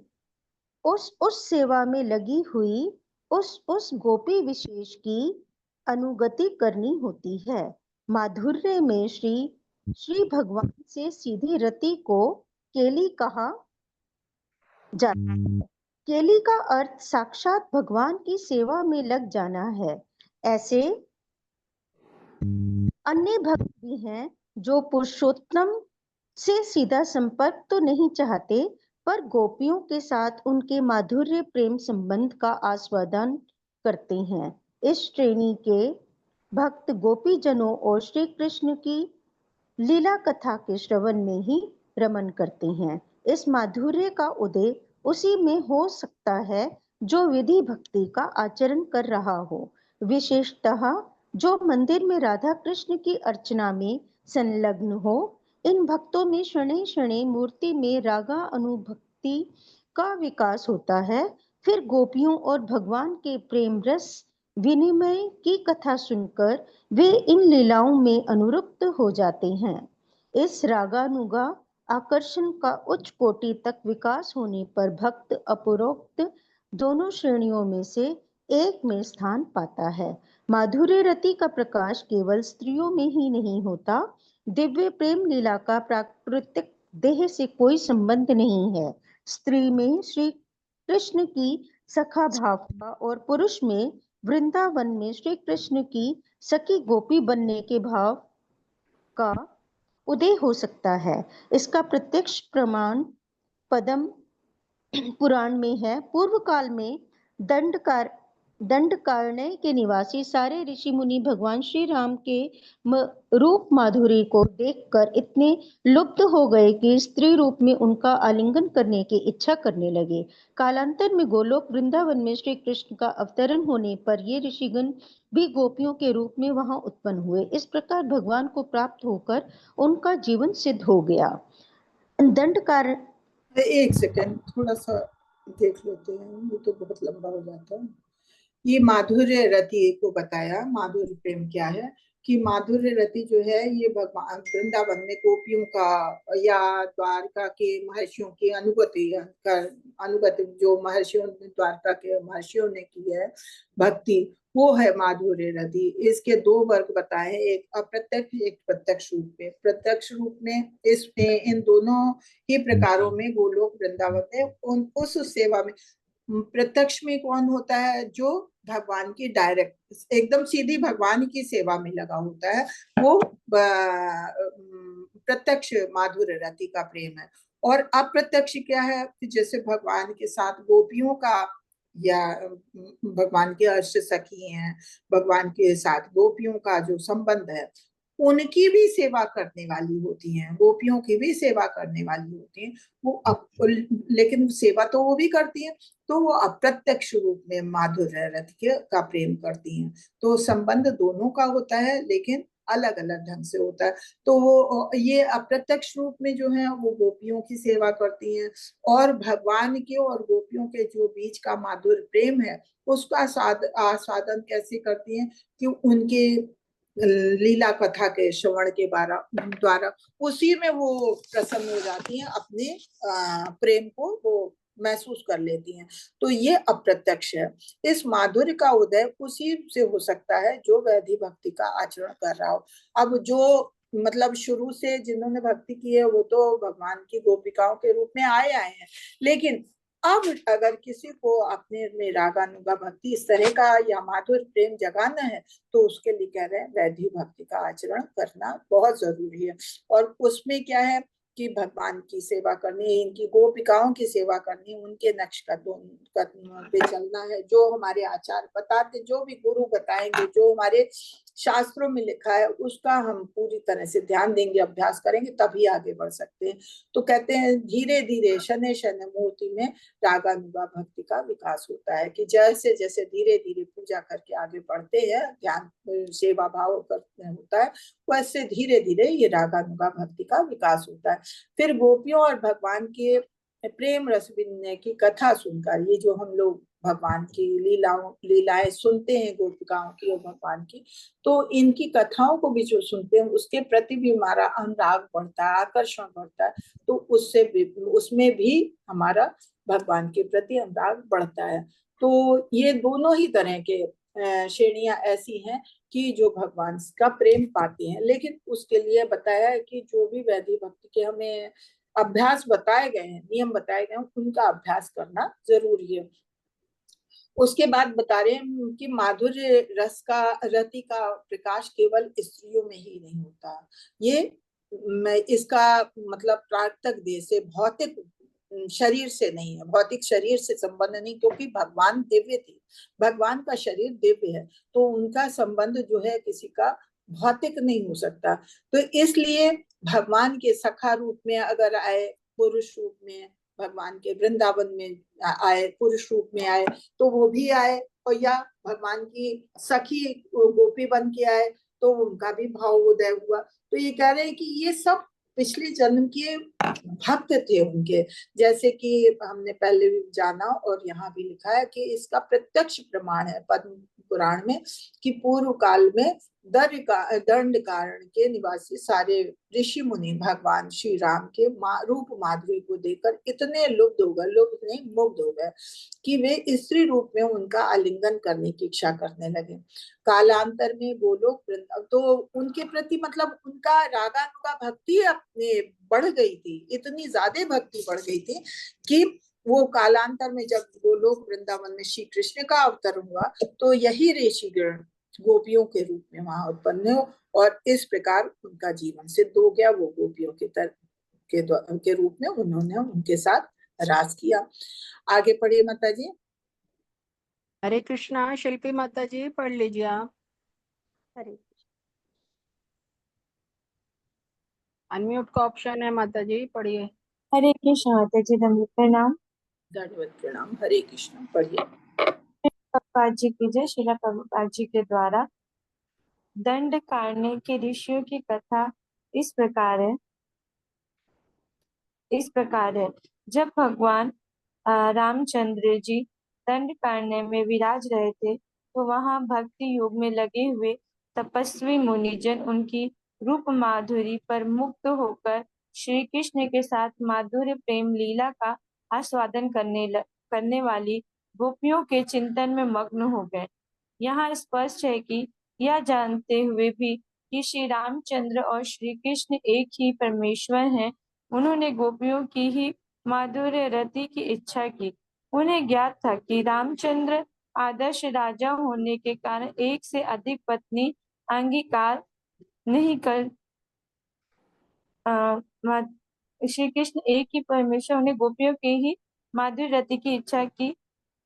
उस सेवा में लगी हुई उस गोपी विशेष की अनुगति करनी होती है। माधुर्य में श्री भगवान से सीधी रति को केली कहा जाता है। केली का अर्थ साक्षात भगवान की सेवा में लग जाना है। ऐसे अन्य भक्त भी हैं जो पुरुषोत्तम से सीधा संपर्क तो नहीं चाहते, पर गोपियों के साथ उनके माधुर्य प्रेम संबंध का आस्वादन करते हैं। इस श्रेणी के भक्त गोपी जनों और श्री कृष्ण की लीला कथा के श्रवण में ही रमन करते हैं। इस माधुर्य का उदय उसी में हो सकता है जो विधि भक्ति का आचरण कर रहा हो, विशेषतः जो मंदिर में राधा कृष्ण की अर्चना में संलग्न हो। इन भक्तों में शनै शनै मूर्ति में रागा अनुभक्ति का विकास होता है। फिर गोपियों और भगवान के प्रेम रस विनिमय की कथा सुनकर वे इन लीलाओं में अनुरक्त हो जाते हैं। इस रागानुगा आकर्षण का उच्च कोटि तक विकास होने पर भक्त उपरोक्त दोनों श्रेणियों में से एक में स्थान पाता है। माधुर्य रति का प्रकाश केवल स्त्रियों में ही नहीं होता। दिव्य प्रेम लीला का प्राकृतिक देह से कोई संबंध नहीं है। स्त्री में श्री कृष्ण की सखा भाव का और पुरुष में वृंदावन में श्री कृष्ण की सखी गोपी बनने के भाव का उदय हो सकता है। इसका प्रत्यक्ष प्रमाण पद्म पुराण में है। पूर्व काल में दंडकारण्य के निवासी सारे ऋषि मुनि भगवान श्री राम के रूप माधुरी को देखकर इतने लुब्ध हो गए कि स्त्री रूप में उनका आलिंगन करने की इच्छा करने लगे। कालांतर में गोलोक वृंदावन में श्री कृष्ण का अवतरण होने पर ये ऋषिगण भी गोपियों के रूप में वहां उत्पन्न हुए। इस प्रकार भगवान को प्राप्त होकर उनका जीवन सिद्ध हो गया। दंडकारण्य, एक सेकंड थोड़ा सा देख लेते हैं, ये तो बहुत लंबा हो जाता है। ये माधुर्य रति को बताया। माधुर्य प्रेम क्या है कि माधुर्य रति जो है ये भगवान वृंदावन में गोपियों का या द्वारका के महर्षियों की अनुगति जो महर्षियों ने द्वारका के महर्षियों ने की है भक्ति, वो है माधुर्य रति। इसके दो वर्ग बताए, एक अप्रत्यक्ष एक प्रत्यक्ष रूप में। प्रत्यक्ष रूप में इसमें इन दोनों ही प्रकारों में गोलोक वृंदावन में उस सेवा में प्रत्यक्ष में कौन होता है? जो भगवान की डायरेक्ट एकदम सीधी भगवान की सेवा में लगा होता है, वो प्रत्यक्ष माधुर्य रति का प्रेम है। और अप्रत्यक्ष क्या है? जैसे भगवान के साथ गोपियों का या भगवान के अष्ट सखी हैं, भगवान के साथ गोपियों का जो संबंध है, उनकी भी सेवा करने वाली होती हैं, गोपियों की भी सेवा करने वाली होती हैं वो लेकिन सेवा तो वो भी करती हैं, तो वो अप्रत्यक्ष रूप में माधुर्य रति का प्रेम करती हैं। तो संबंध दोनों का होता है लेकिन अलग अलग ढंग से होता है। तो वो ये अप्रत्यक्ष रूप में जो है वो गोपियों की सेवा करती हैं, और भगवान के और गोपियों के जो बीच का माधुर्य प्रेम है उसका आस्वादन कैसे करती हैं कि उनके लीला कथा के श्रवण के द्वारा उसी में वो प्रसन्न हो जाती हैं, अपने प्रेम को वो महसूस कर लेती हैं। तो ये अप्रत्यक्ष है। इस माधुर्य का उदय उसी से हो सकता है जो वैधि भक्ति का आचरण कर रहा हो। अब जो मतलब शुरू से जिन्होंने भक्ति की है वो तो भगवान की गोपिकाओं के रूप में आए हैं, लेकिन अब अगर किसी को अपने में रागानुगा भक्ति इस तरह का या माधुर्य प्रेम जगाना है तो उसके लिए कह रहे हैं वैधि भक्ति का आचरण करना बहुत जरूरी है। और उसमें क्या है कि भगवान की सेवा करनी, इनकी गोपिकाओं की सेवा करनी, उनके नक्श कदमों पे चलना है, जो हमारे आचार्य बताते, जो भी गुरु बताएंगे, जो हमारे शास्त्रों में लिखा है उसका हम पूरी तरह से ध्यान देंगे, अभ्यास करेंगे, तभी आगे बढ़ सकते हैं। तो कहते हैं धीरे धीरे शनै शनै मूर्ति में रागानुगा भक्ति का विकास होता है, कि जैसे जैसे धीरे धीरे पूजा करके आगे बढ़ते हैं, ज्ञान सेवा भाव करते होता है, वैसे धीरे धीरे ये रागानुगा भक्ति का विकास होता है। फिर गोपियों और भगवान के प्रेम रस विनय की कथा सुनकर, ये जो हम लोग भगवान की लीलाएं सुनते हैं गोपिकाओं की और भगवान की, तो इनकी कथाओं को भी जो सुनते हैं उसके प्रति भी हमारा अनुराग बढ़ता है, आकर्षण बढ़ता है। तो उससे भी, उसमें भी हमारा भगवान के प्रति अनुराग बढ़ता है। तो ये दोनों ही तरह के श्रेणियां ऐसी हैं कि जो भगवान का प्रेम पाती हैं। लेकिन उसके लिए बताया है कि जो भी वैधि भक्ति के हमें अभ्यास बताए गए हैं, नियम बताए गए हैं, उनका अभ्यास करना जरूरी है। उसके बाद बता रहे हैं कि माधुर्य रस का, रति का प्रकाश केवल स्त्रियों में ही नहीं होता। ये इसका मतलब प्राकृतिक देह से, भौतिक शरीर से नहीं है, भौतिक शरीर से संबंध नहीं, क्योंकि भगवान दिव्य थे, भगवान का शरीर दिव्य है, तो उनका संबंध जो है किसी का भौतिक नहीं हो सकता। तो इसलिए भगवान के सखा रूप में अगर आए, पुरुष रूप में भगवान के वृंदावन में आए, पुरुष रूप में आए तो वो भी आए, और या भगवान की सखी गोपी बन के आए तो उनका भी भाव उदय हुआ। तो ये कह रहे हैं कि ये सब पिछले जन्म के भक्त थे उनके, जैसे कि हमने पहले भी जाना और यहाँ भी लिखा है कि इसका प्रत्यक्ष प्रमाण है पद्म पुराण में कि पूर्व काल में दंड कारण के निवासी सारे ऋषि मुनि भगवान श्री राम के रूप माधुरी को देखकर इतने लुब्ध हो गए, लुब्ध नहीं मुग्ध हो गए, कि वे स्त्री रूप में उनका आलिंगन करने की इच्छा करने लगे। कालांतर में वो लोग तो उनके प्रति मतलब उनका रागानुगा भक्ति अपने बढ़ गई थी, इतनी ज्यादा भक्ति बढ़ गई थी कि वो कालांतर में जब वो लोग वृंदावन में श्री कृष्ण का अवतरण हुआ तो यही ऋषिगण गोपियों के रूप में वहां उत्पन्न हो, और इस प्रकार उनका जीवन सिद्ध हो गया। वो गोपियों के रूप में उन्होंने उनके साथ राज किया। आगे पढ़िए माता जी। हरे कृष्णा। शिल्पी माता जी पढ़ लीजिए आप। हरे अनम्यूट का ऑप्शन है माता जी, पढ़िए। हरे कृष्ण माता जी, दंडवत प्रणाम। दंडवत प्रणाम। हरे कृष्ण, पढ़िए। प्रभुपाद जी की जय। श्रीला प्रभुपाद जी के द्वारा दंड कारण्य के ऋषियों की कथा इस प्रकार है। जब भगवान रामचंद्र जी दंड कारण्य में विराज रहे थे तो वहां भक्ति योग में लगे हुए तपस्वी मुनिजन उनकी रूप माधुरी पर मुक्त होकर श्री कृष्ण के साथ माधुर्य प्रेम लीला का आस्वादन करने वाली गोपियों के चिंतन में मग्न हो गए। यहाँ स्पष्ट है कि यह जानते हुए भी कि श्री रामचंद्र और श्री कृष्ण एक ही परमेश्वर हैं, उन्होंने गोपियों की ही माधुर्य रति की इच्छा की। उन्हें ज्ञात था कि रामचंद्र आदर्श राजा होने के कारण एक से अधिक पत्नी अंगीकार नहीं कर श्री कृष्ण एक ही परमेश्वर, उन्हें गोपियों के ही माधुर्य रति की इच्छा की।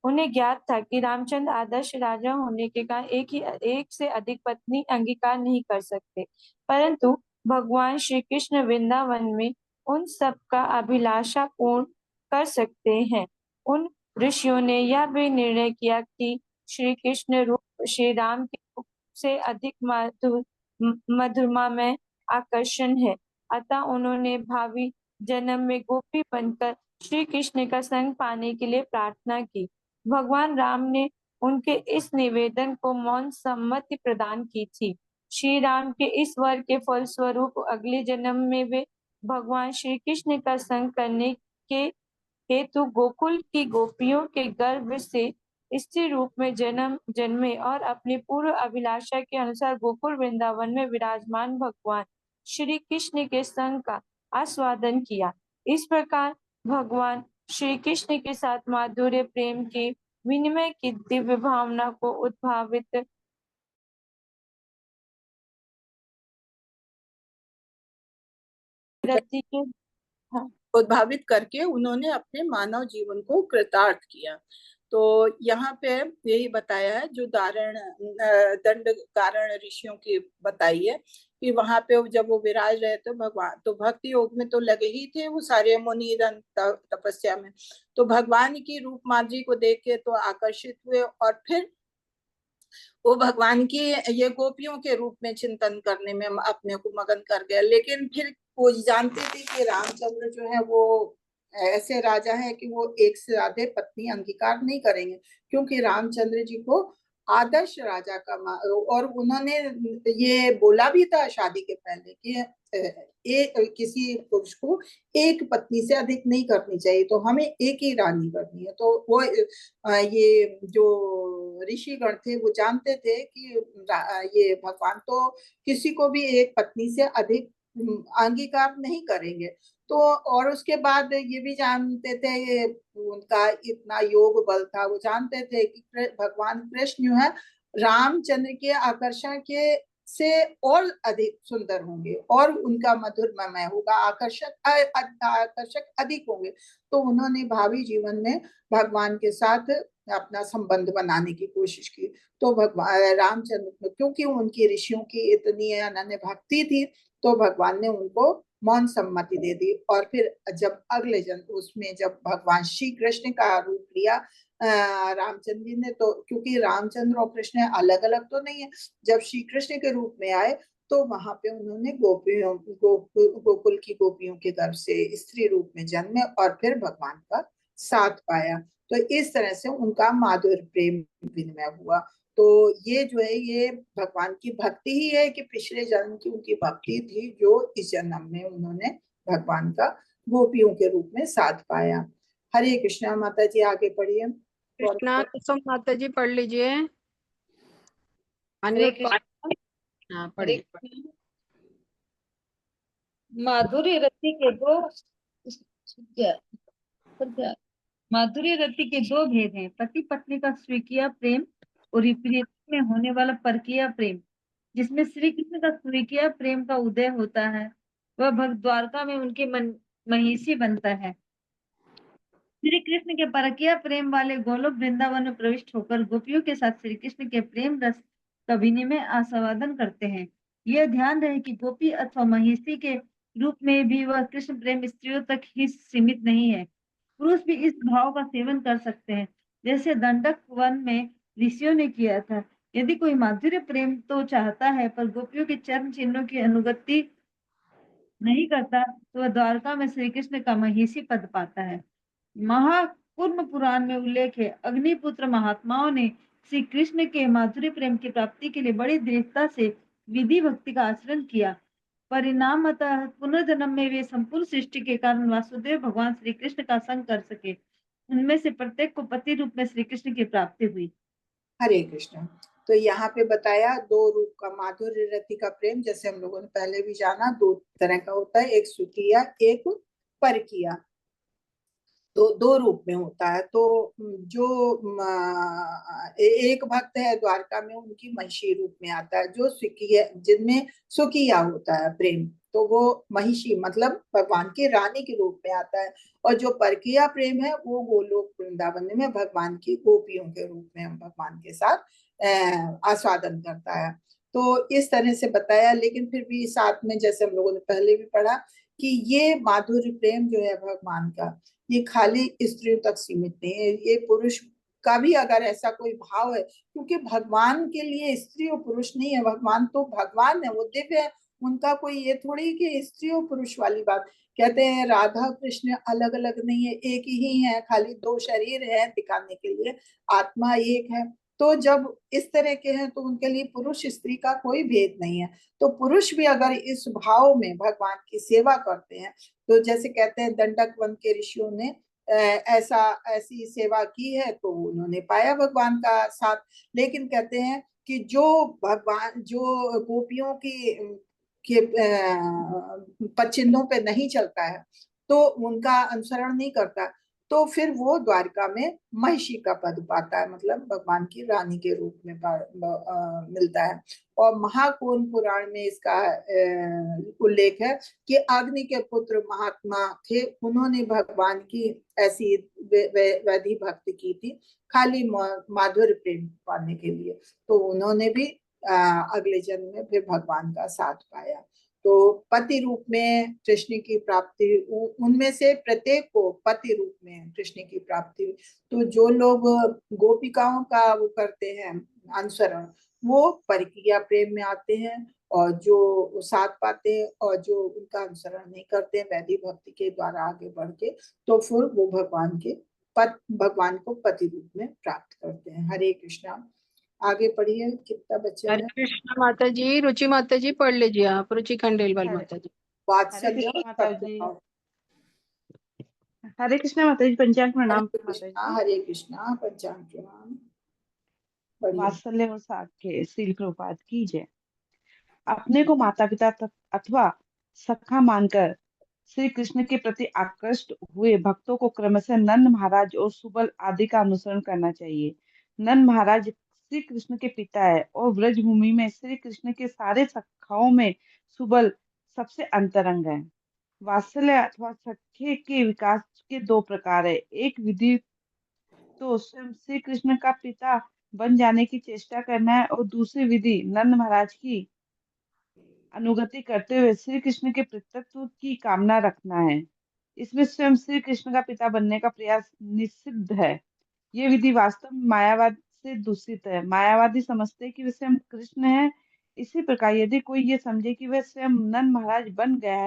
उन्हें ज्ञात था कि रामचंद्र आदर्श राजा होने के कारण एक से अधिक पत्नी अंगीकार नहीं कर सकते, परंतु भगवान श्री कृष्ण वृंदावन में उन सब का अभिलाषा पूर्ण कर सकते हैं। उन ऋषियों ने यह भी निर्णय किया कि श्री कृष्ण रूप श्री राम के रूप से अधिक मधुरमा में आकर्षण है, अतः उन्होंने भावी जन्म में गोपी बनकर श्री कृष्ण का संग पाने के लिए प्रार्थना की। भगवान राम ने उनके इस निवेदन को मौन सम्मति प्रदान की थी। श्री राम के इस वर के फलस्वरूप अगले जन्म में वे भगवान श्री कृष्ण का संग करने के हेतु गोकुल की गोपियों के गर्भ से स्त्री रूप में जन्मे और अपनी पूर्व अभिलाषा के अनुसार गोकुल वृंदावन में विराजमान भगवान श्री कृष्ण के संग का आस्वादन किया। इस प्रकार भगवान श्री कृष्ण के साथ माधुर्य प्रेम के विनिमय की दिव्य भावना को उद्भावित रति के उद्भावित करके उन्होंने अपने मानव जीवन को कृतार्थ किया। तो यहाँ पे यही बताया है जो दंड कारण ऋषियों की बताई है कि वहां पे जब वो विराज रहे थे भगवान, तो भक्ति योग में तो लगे ही थे वो सारे मुनि तपस्या में। तो भगवान की रूप मार्जी को देख के तो आकर्षित हुए और फिर वो भगवान की ये गोपियों के रूप में चिंतन करने में अपने को मगन कर गया। लेकिन फिर वो जानते थे कि रामचंद्र जो है वो ऐसे राजा है कि वो एक से ज्यादा पत्नी अंगीकार नहीं करेंगे, क्योंकि रामचंद्र जी को आदर्श राजा का और उन्होंने ये बोला भी था शादी के पहले कि किसी पुरुष को एक पत्नी से अधिक नहीं करनी चाहिए, तो हमें एक ही रानी करनी है। तो वो ये जो ऋषिगण थे वो जानते थे कि ये भगवान तो किसी को भी एक पत्नी से अधिक अंगीकार नहीं करेंगे। तो और उसके बाद ये भी जानते थे, उनका इतना योग बल था, वो जानते थे कि भगवान कृष्ण जो है रामचंद्र के आकर्षण के से और अधिक सुंदर होंगे और उनका मधुरमय होगा, आकर्षक अधिक होंगे। तो उन्होंने भावी जीवन में भगवान के साथ अपना संबंध बनाने की कोशिश की। तो भगवान रामचंद्र, क्योंकि उनकी ऋषियों की इतनी अनन्य भक्ति थी, तो भगवान ने उनको मौन सम्मति दे दी। और फिर जब अगले जन्म उसमें जब भगवान श्री कृष्ण का रूप लिया रामचंद्र जी ने, तो क्योंकि रामचंद्र और कृष्ण अलग अलग तो नहीं है, जब श्री कृष्ण के रूप में आए तो वहां पे उन्होंने गोकुल की गोपियों के गर्भ से स्त्री रूप में जन्मे और फिर भगवान का साथ पाया। तो इस तरह से उनका माधुर्य प्रेम विनिमय हुआ। तो ये जो है ये भगवान की भक्ति ही है कि पिछले जन्म की उनकी भक्ति थी जो इस जन्म में उन्होंने भगवान का गोपियों के रूप में साथ पाया। हरे कृष्णा। माता जी आगे पढ़िए। कृष्णा कुसुम माता जी पढ़ लीजिए। हाँ पढ़िए। माधुर्य रति के दो माधुर्य रति के दो भेद हैं, पति पत्नी का स्वीकीय प्रेम और विपरीत में होने वाला परकीय प्रेम। जिसमें श्री कृष्ण का स्वीकीय प्रेम का उदय होता है वह भक्त द्वारका में उनके महिषी बनता है। श्री कृष्ण के परकीय प्रेम वाले गोलोक वृंदावन में प्रविष्ट होकर गोपियों के साथ श्री कृष्ण के प्रेम रस का विनिमय आस्वादन करते हैं। यह ध्यान रहे कि गोपी अथवा महिषी के रूप में भी वह कृष्ण प्रेम स्त्रियों तक ही सीमित नहीं है, पुरुष भी इस भाव का सेवन कर सकते हैं, जैसे दंडक वन में ऋषियों ने किया था। यदि कोई माधुर्य प्रेम तो चाहता है पर गोपियों के चरण चिन्हों की अनुगति नहीं करता, तो वह द्वारका में श्री कृष्ण का महिषी पद पाता है। महाकूर्म पुराण में उल्लेख है, अग्निपुत्र महात्माओं ने श्री कृष्ण के माधुर्य प्रेम की प्राप्ति के लिए बड़ी दृढ़ता से विधि भक्ति का आचरण किया। परिणामतः पुनर्जन्म में वे संपूर्ण सृष्टि के कारण वासुदेव भगवान श्री कृष्ण का संग कर सके। उनमें से प्रत्येक को पति रूप में श्री कृष्ण की प्राप्ति हुई। हरे कृष्ण। तो यहाँ पे बताया दो रूप का माधुर्य रति का प्रेम, जैसे हम लोगों ने पहले भी जाना, दो तरह का होता है, एक सुखिया एक परकिया। तो दो रूप में होता है। तो जो एक भक्त है द्वारका में उनकी महिषी रूप में आता है, जो सुखिया जिनमें सुखिया होता है प्रेम, तो वो महिषी मतलब भगवान की रानी के रूप में आता है। और जो परकिया प्रेम है वो गोलोक वृंदावन में भगवान की गोपियों के रूप में भगवान के साथ आस्वादन करता है। तो इस तरह से बताया। लेकिन फिर भी साथ में जैसे हम लोगों ने पहले भी पढ़ा कि ये माधुर्य प्रेम जो है भगवान का, ये खाली स्त्रियों तक सीमित नहीं है, ये पुरुष का भी अगर ऐसा कोई भाव है, क्योंकि भगवान के लिए स्त्री और पुरुष नहीं है, भगवान तो भगवान है, वो दिव्य है, उनका कोई ये थोड़ी कि स्त्री और पुरुष वाली बात। कहते हैं राधा कृष्ण अलग अलग नहीं है, एक ही है, खाली दो शरीर है दिखाने के लिए, आत्मा एक है। तो जब इस तरह के हैं तो उनके लिए पुरुष स्त्री का कोई भेद नहीं है। तो पुरुष भी अगर इस भाव में भगवान की सेवा करते हैं, तो जैसे कहते हैं दंडक वन के ऋषियों ने ऐसी सेवा की है तो उन्होंने पाया भगवान का साथ। लेकिन कहते हैं कि जो गोपियों के पचिन्हों पे नहीं चलता है, तो उनका अनुसरण नहीं करता, तो फिर वो द्वारका में महिषी का पद पाता है, मतलब भगवान की रानी के रूप में मिलता है। और महाकून पुराण में इसका उल्लेख है कि अग्नि के पुत्र महात्मा थे, उन्होंने भगवान की ऐसी वैधि भक्ति की थी खाली माधुर्य प्रेम पाने के लिए, तो उन्होंने भी अगले जन्म में फिर भगवान का साथ पाया। तो पति रूप में कृष्ण की प्राप्ति, उनमें से प्रत्येक को पति रूप में कृष्ण की प्राप्ति। तो जो लोग गोपिकाओं का वो करते हैं अनुसरण, वो परिक्रिया प्रेम में आते हैं, और जो साथ पाते हैं और जो उनका अनुसरण नहीं करते हैं वैधि भक्ति के द्वारा आगे बढ़ के, तो फिर वो भगवान को पति रूप में प्राप्त करते हैं। हरे कृष्णा। आगे पढ़िए, कितना बच्चा हरे है? कृष्णा माता जी। रुचि माता जी पढ़ लीजिए आप, रुचि खंडेलवाल माता जी। वात्सल्य और माता जी। सत्यभाव। हरे कृष्णा माता जी। पंचांग प्रणाम हरे माता कृष्णा, जी। हरे कृष्णा। पंचांग प्रणाम। बढ़िया। वात्सल्य और साख्य श्रील प्रभुपाद की जय। अपने को माता पिता अथवा सखा मानकर श्री कृष्ण के प्रति आकृष्ट हुए भक्तों को क्रमशः नंद महाराज और सुबल आदि का अनुसरण करना चाहिए। नंद महाराज श्री कृष्ण के पिता है और ब्रजभूमि में श्री कृष्ण के सारे सखाओं में सुबल सबसे अंतरंग है। वात्सल्य अथवा सख्य के विकास के दो प्रकार है। एक विधि तो स्वयं श्री कृष्ण का पिता बन जाने की चेष्टा करना है, और दूसरी विधि नंद महाराज की अनुगति करते हुए श्री कृष्ण के पितृत्व की कामना रखना है। इसमें स्वयं श्री कृष्ण का पिता बनने का प्रयास निषिद्ध है। ये विधि वास्तव में मायावाद से दूषित है। मायावादी समझते हैं कि वे स्वयं कृष्ण है। इसी प्रकार यदि कोई ये समझे कि वह स्वयं नंद महाराज बन गया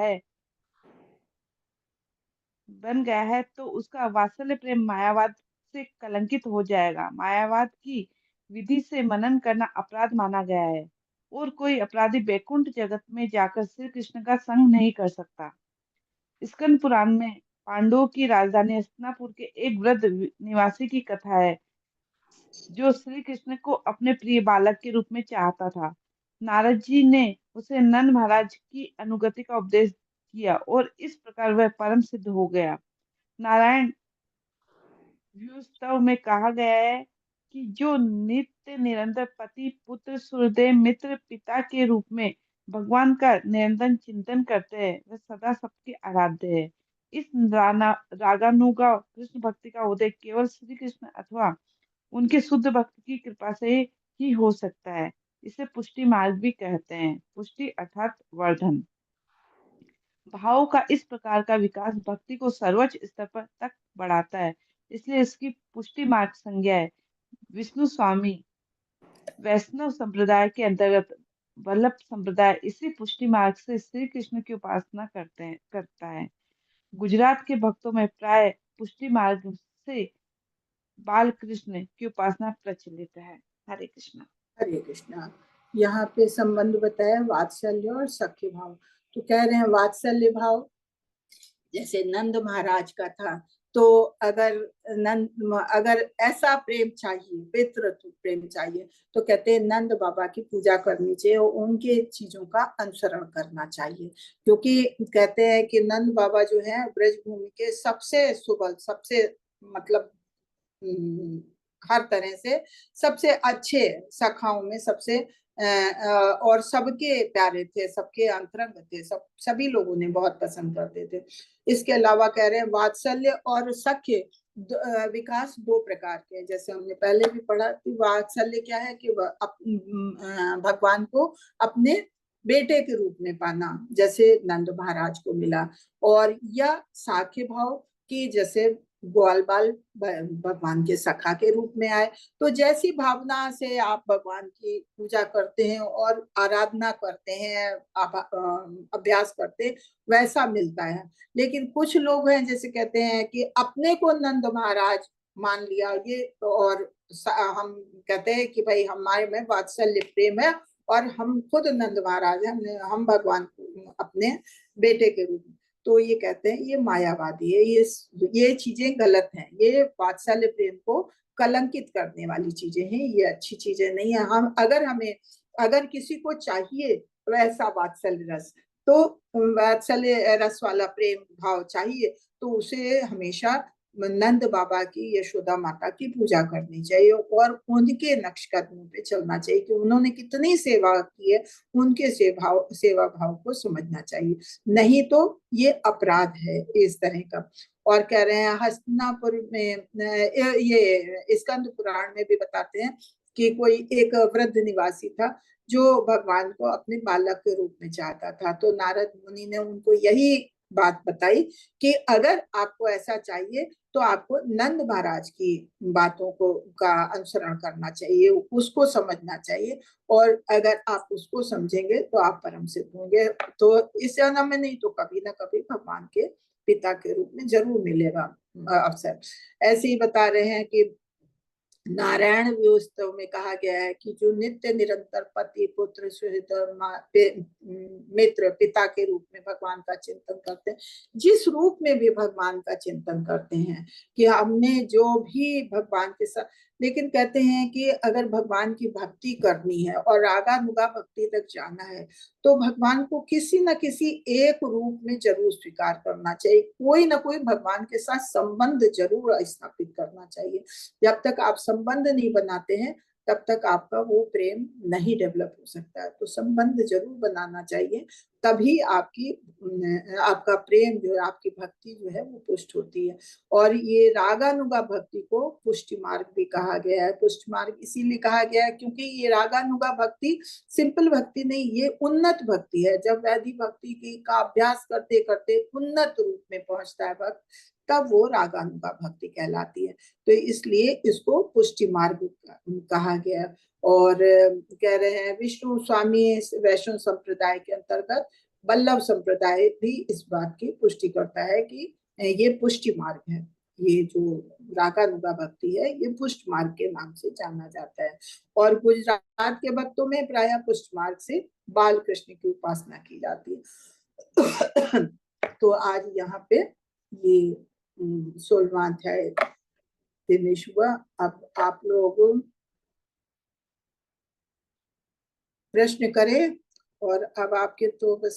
है तो उसका वात्सल्य प्रेम मायावाद से कलंकित हो जाएगा। मायावाद की विधि से मनन करना अपराध माना गया है, और कोई अपराधी बैकुंठ जगत में जाकर श्री कृष्ण का संग नहीं कर सकता। स्कंद पुराण में पांडवों की राजधानी हस्तिनापुर के एक वृद्ध निवासी की कथा है, जो श्री कृष्ण को अपने प्रिय बालक के रूप में चाहता था। नारद जी ने उसे नंद महाराज की अनुगति का उपदेश किया, और इस प्रकार वह परम सिद्ध हो गया। नारायण व्युस्तव में कहा गया है कि जो नित्य निरंतर पति पुत्र सूर्यदेव मित्र पिता के रूप में भगवान का निरंतर चिंतन करते हैं, वह सदा सबके आराध्य है। इस रागानुगा कृष्ण भक्ति का उदय केवल श्री कृष्ण अथवा उनके शुद्ध भक्त की कृपा से ही हो सकता है। इसे पुष्टि मार्ग भी कहते हैं। पुष्टि अर्थात वर्धन। भाव का इस प्रकार का विकास भक्ति को सर्वोच्च स्तर पर तक बढ़ाता है, इसलिए इसकी पुष्टि मार्ग संज्ञा है। विष्णु स्वामी वैष्णव संप्रदाय के अंतर्गत वल्लभ संप्रदाय इसी पुष्टि मार्ग से श्री कृष्ण की उपासना करता है। गुजरात के भक्तों में प्राय पुष्टि मार्ग से बाल कृष्ण की उपासना प्रचलित है। हरे कृष्ण। हरे कृष्णा। यहाँ पे संबंध बताया वात्सल्य और सख्य भाव। तो कह रहे हैं वात्सल्य भाव जैसे नंद महाराज का था, तो अगर ऐसा प्रेम चाहिए, पितृत्व प्रेम चाहिए, तो कहते हैं नंद बाबा की पूजा करनी चाहिए और उनके चीजों का अनुसरण करना चाहिए। क्योंकि कहते हैं कि नंद बाबा जो है ब्रजभूमि के सबसे सुबल, सबसे मतलब हर तरह से सबसे अच्छे सखाओं में सबसे और सबके प्यारे थे, सबके अंतरंग थे, सभी लोगों ने बहुत पसंद करते थे। इसके अलावा कह रहे हैं वात्सल्य और सख्य विकास दो प्रकार के हैं। जैसे हमने पहले भी पढ़ा कि वात्सल्य क्या है कि भगवान को अपने बेटे के रूप में पाना, जैसे नंद महाराज को मिला। और यह साख्य भाव की जैसे ग्वाल बाल भगवान के सखा के रूप में आए, तो जैसी भावना से आप भगवान की पूजा करते हैं और आराधना करते हैं, आप अभ्यास करते हैं, वैसा मिलता है। लेकिन कुछ लोग हैं जैसे कहते हैं कि अपने को नंद महाराज मान लिया ये, और हम कहते हैं कि भाई हमारे में वात्सल्य प्रेम है और हम खुद नंद महाराज हैं, हम भगवान को अपने बेटे के रूप में। तो ये कहते हैं ये मायावादी है, ये चीजें गलत हैं, ये वात्सल्य प्रेम को कलंकित करने वाली चीजें हैं, ये अच्छी चीजें नहीं है। हम अगर किसी को चाहिए वैसा वात्सल्य रस, तो वात्सल्य रस वाला प्रेम भाव चाहिए, तो उसे हमेशा नंद बाबा की, यशोदा माता की पूजा करनी चाहिए और उनके नक्श कदमों पे चलना चाहिए कि उन्होंने कितनी सेवा की है, उनके सेवा भाव को समझना चाहिए, नहीं तो ये अपराध है इस तरह का। और कह रहे हैं हस्तिनापुर में ये स्कंद पुराण में भी बताते हैं कि कोई एक वृद्ध निवासी था जो भगवान को अपने बालक के रूप में चाहता था। तो नारद मुनि ने उनको यही बात बताई कि अगर आपको ऐसा चाहिए तो आपको नंद महाराज की बातों का अनुसरण करना चाहिए, उसको समझना चाहिए, और अगर आप उसको समझेंगे तो आप परम सिद्ध होंगे। तो इस जन्म में नहीं तो कभी ना कभी भगवान के पिता के रूप में जरूर मिलेगा अवसर। ऐसे ही बता रहे हैं कि नारायण व्योस्तव में कहा गया है कि जो नित्य निरंतर पति पुत्र सुहृद मित्र पिता के रूप में भगवान का चिंतन करते हैं, जिस रूप में भी भगवान का चिंतन करते हैं कि हमने जो भी भगवान के साथ, लेकिन कहते हैं कि अगर भगवान की भक्ति करनी है और रागानुगा भक्ति तक जाना है तो भगवान को किसी न किसी एक रूप में जरूर स्वीकार करना चाहिए, कोई ना कोई भगवान के साथ संबंध जरूर स्थापित करना चाहिए। जब तक आप संबंध नहीं बनाते हैं तब तक आपका वो प्रेम नहीं डेवलप हो सकता है। तो संबंध जरूर बनाना चाहिए, तभी आपका प्रेम जो है, आपकी भक्ति जो है वो पुष्ट होती है। और ये रागानुगा भक्ति को पुष्टि मार्ग भी कहा गया है। पुष्टि मार्ग इसीलिए कहा गया है क्योंकि ये रागानुगा भक्ति सिंपल भक्ति नहीं, ये उन्नत भक्ति है। जब वैधि भक्ति का अभ्यास करते करते उन्नत रूप में पहुंचता है भक्त, तब वो रागानुगा भक्ति कहलाती है। तो इसलिए इसको पुष्टि मार्ग कहा गया। और कह रहे हैं विष्णु स्वामी वैष्णव संप्रदाय के अंतर्गत वल्लभ संप्रदाय भी इस बात की पुष्टि करता है कि ये पुष्टि मार्ग है, ये जो रागानुगा भक्ति है ये पुष्ट मार्ग के नाम से जाना जाता है। और गुजरात के भक्तों में प्रायः पुष्ट मार्ग से बाल कृष्ण की उपासना की जाती है। तो आज यहाँ पे ये 16वां अध्याय फिनिश हुआ। अब आप लोग प्रश्न करें, और अब आपके तो बस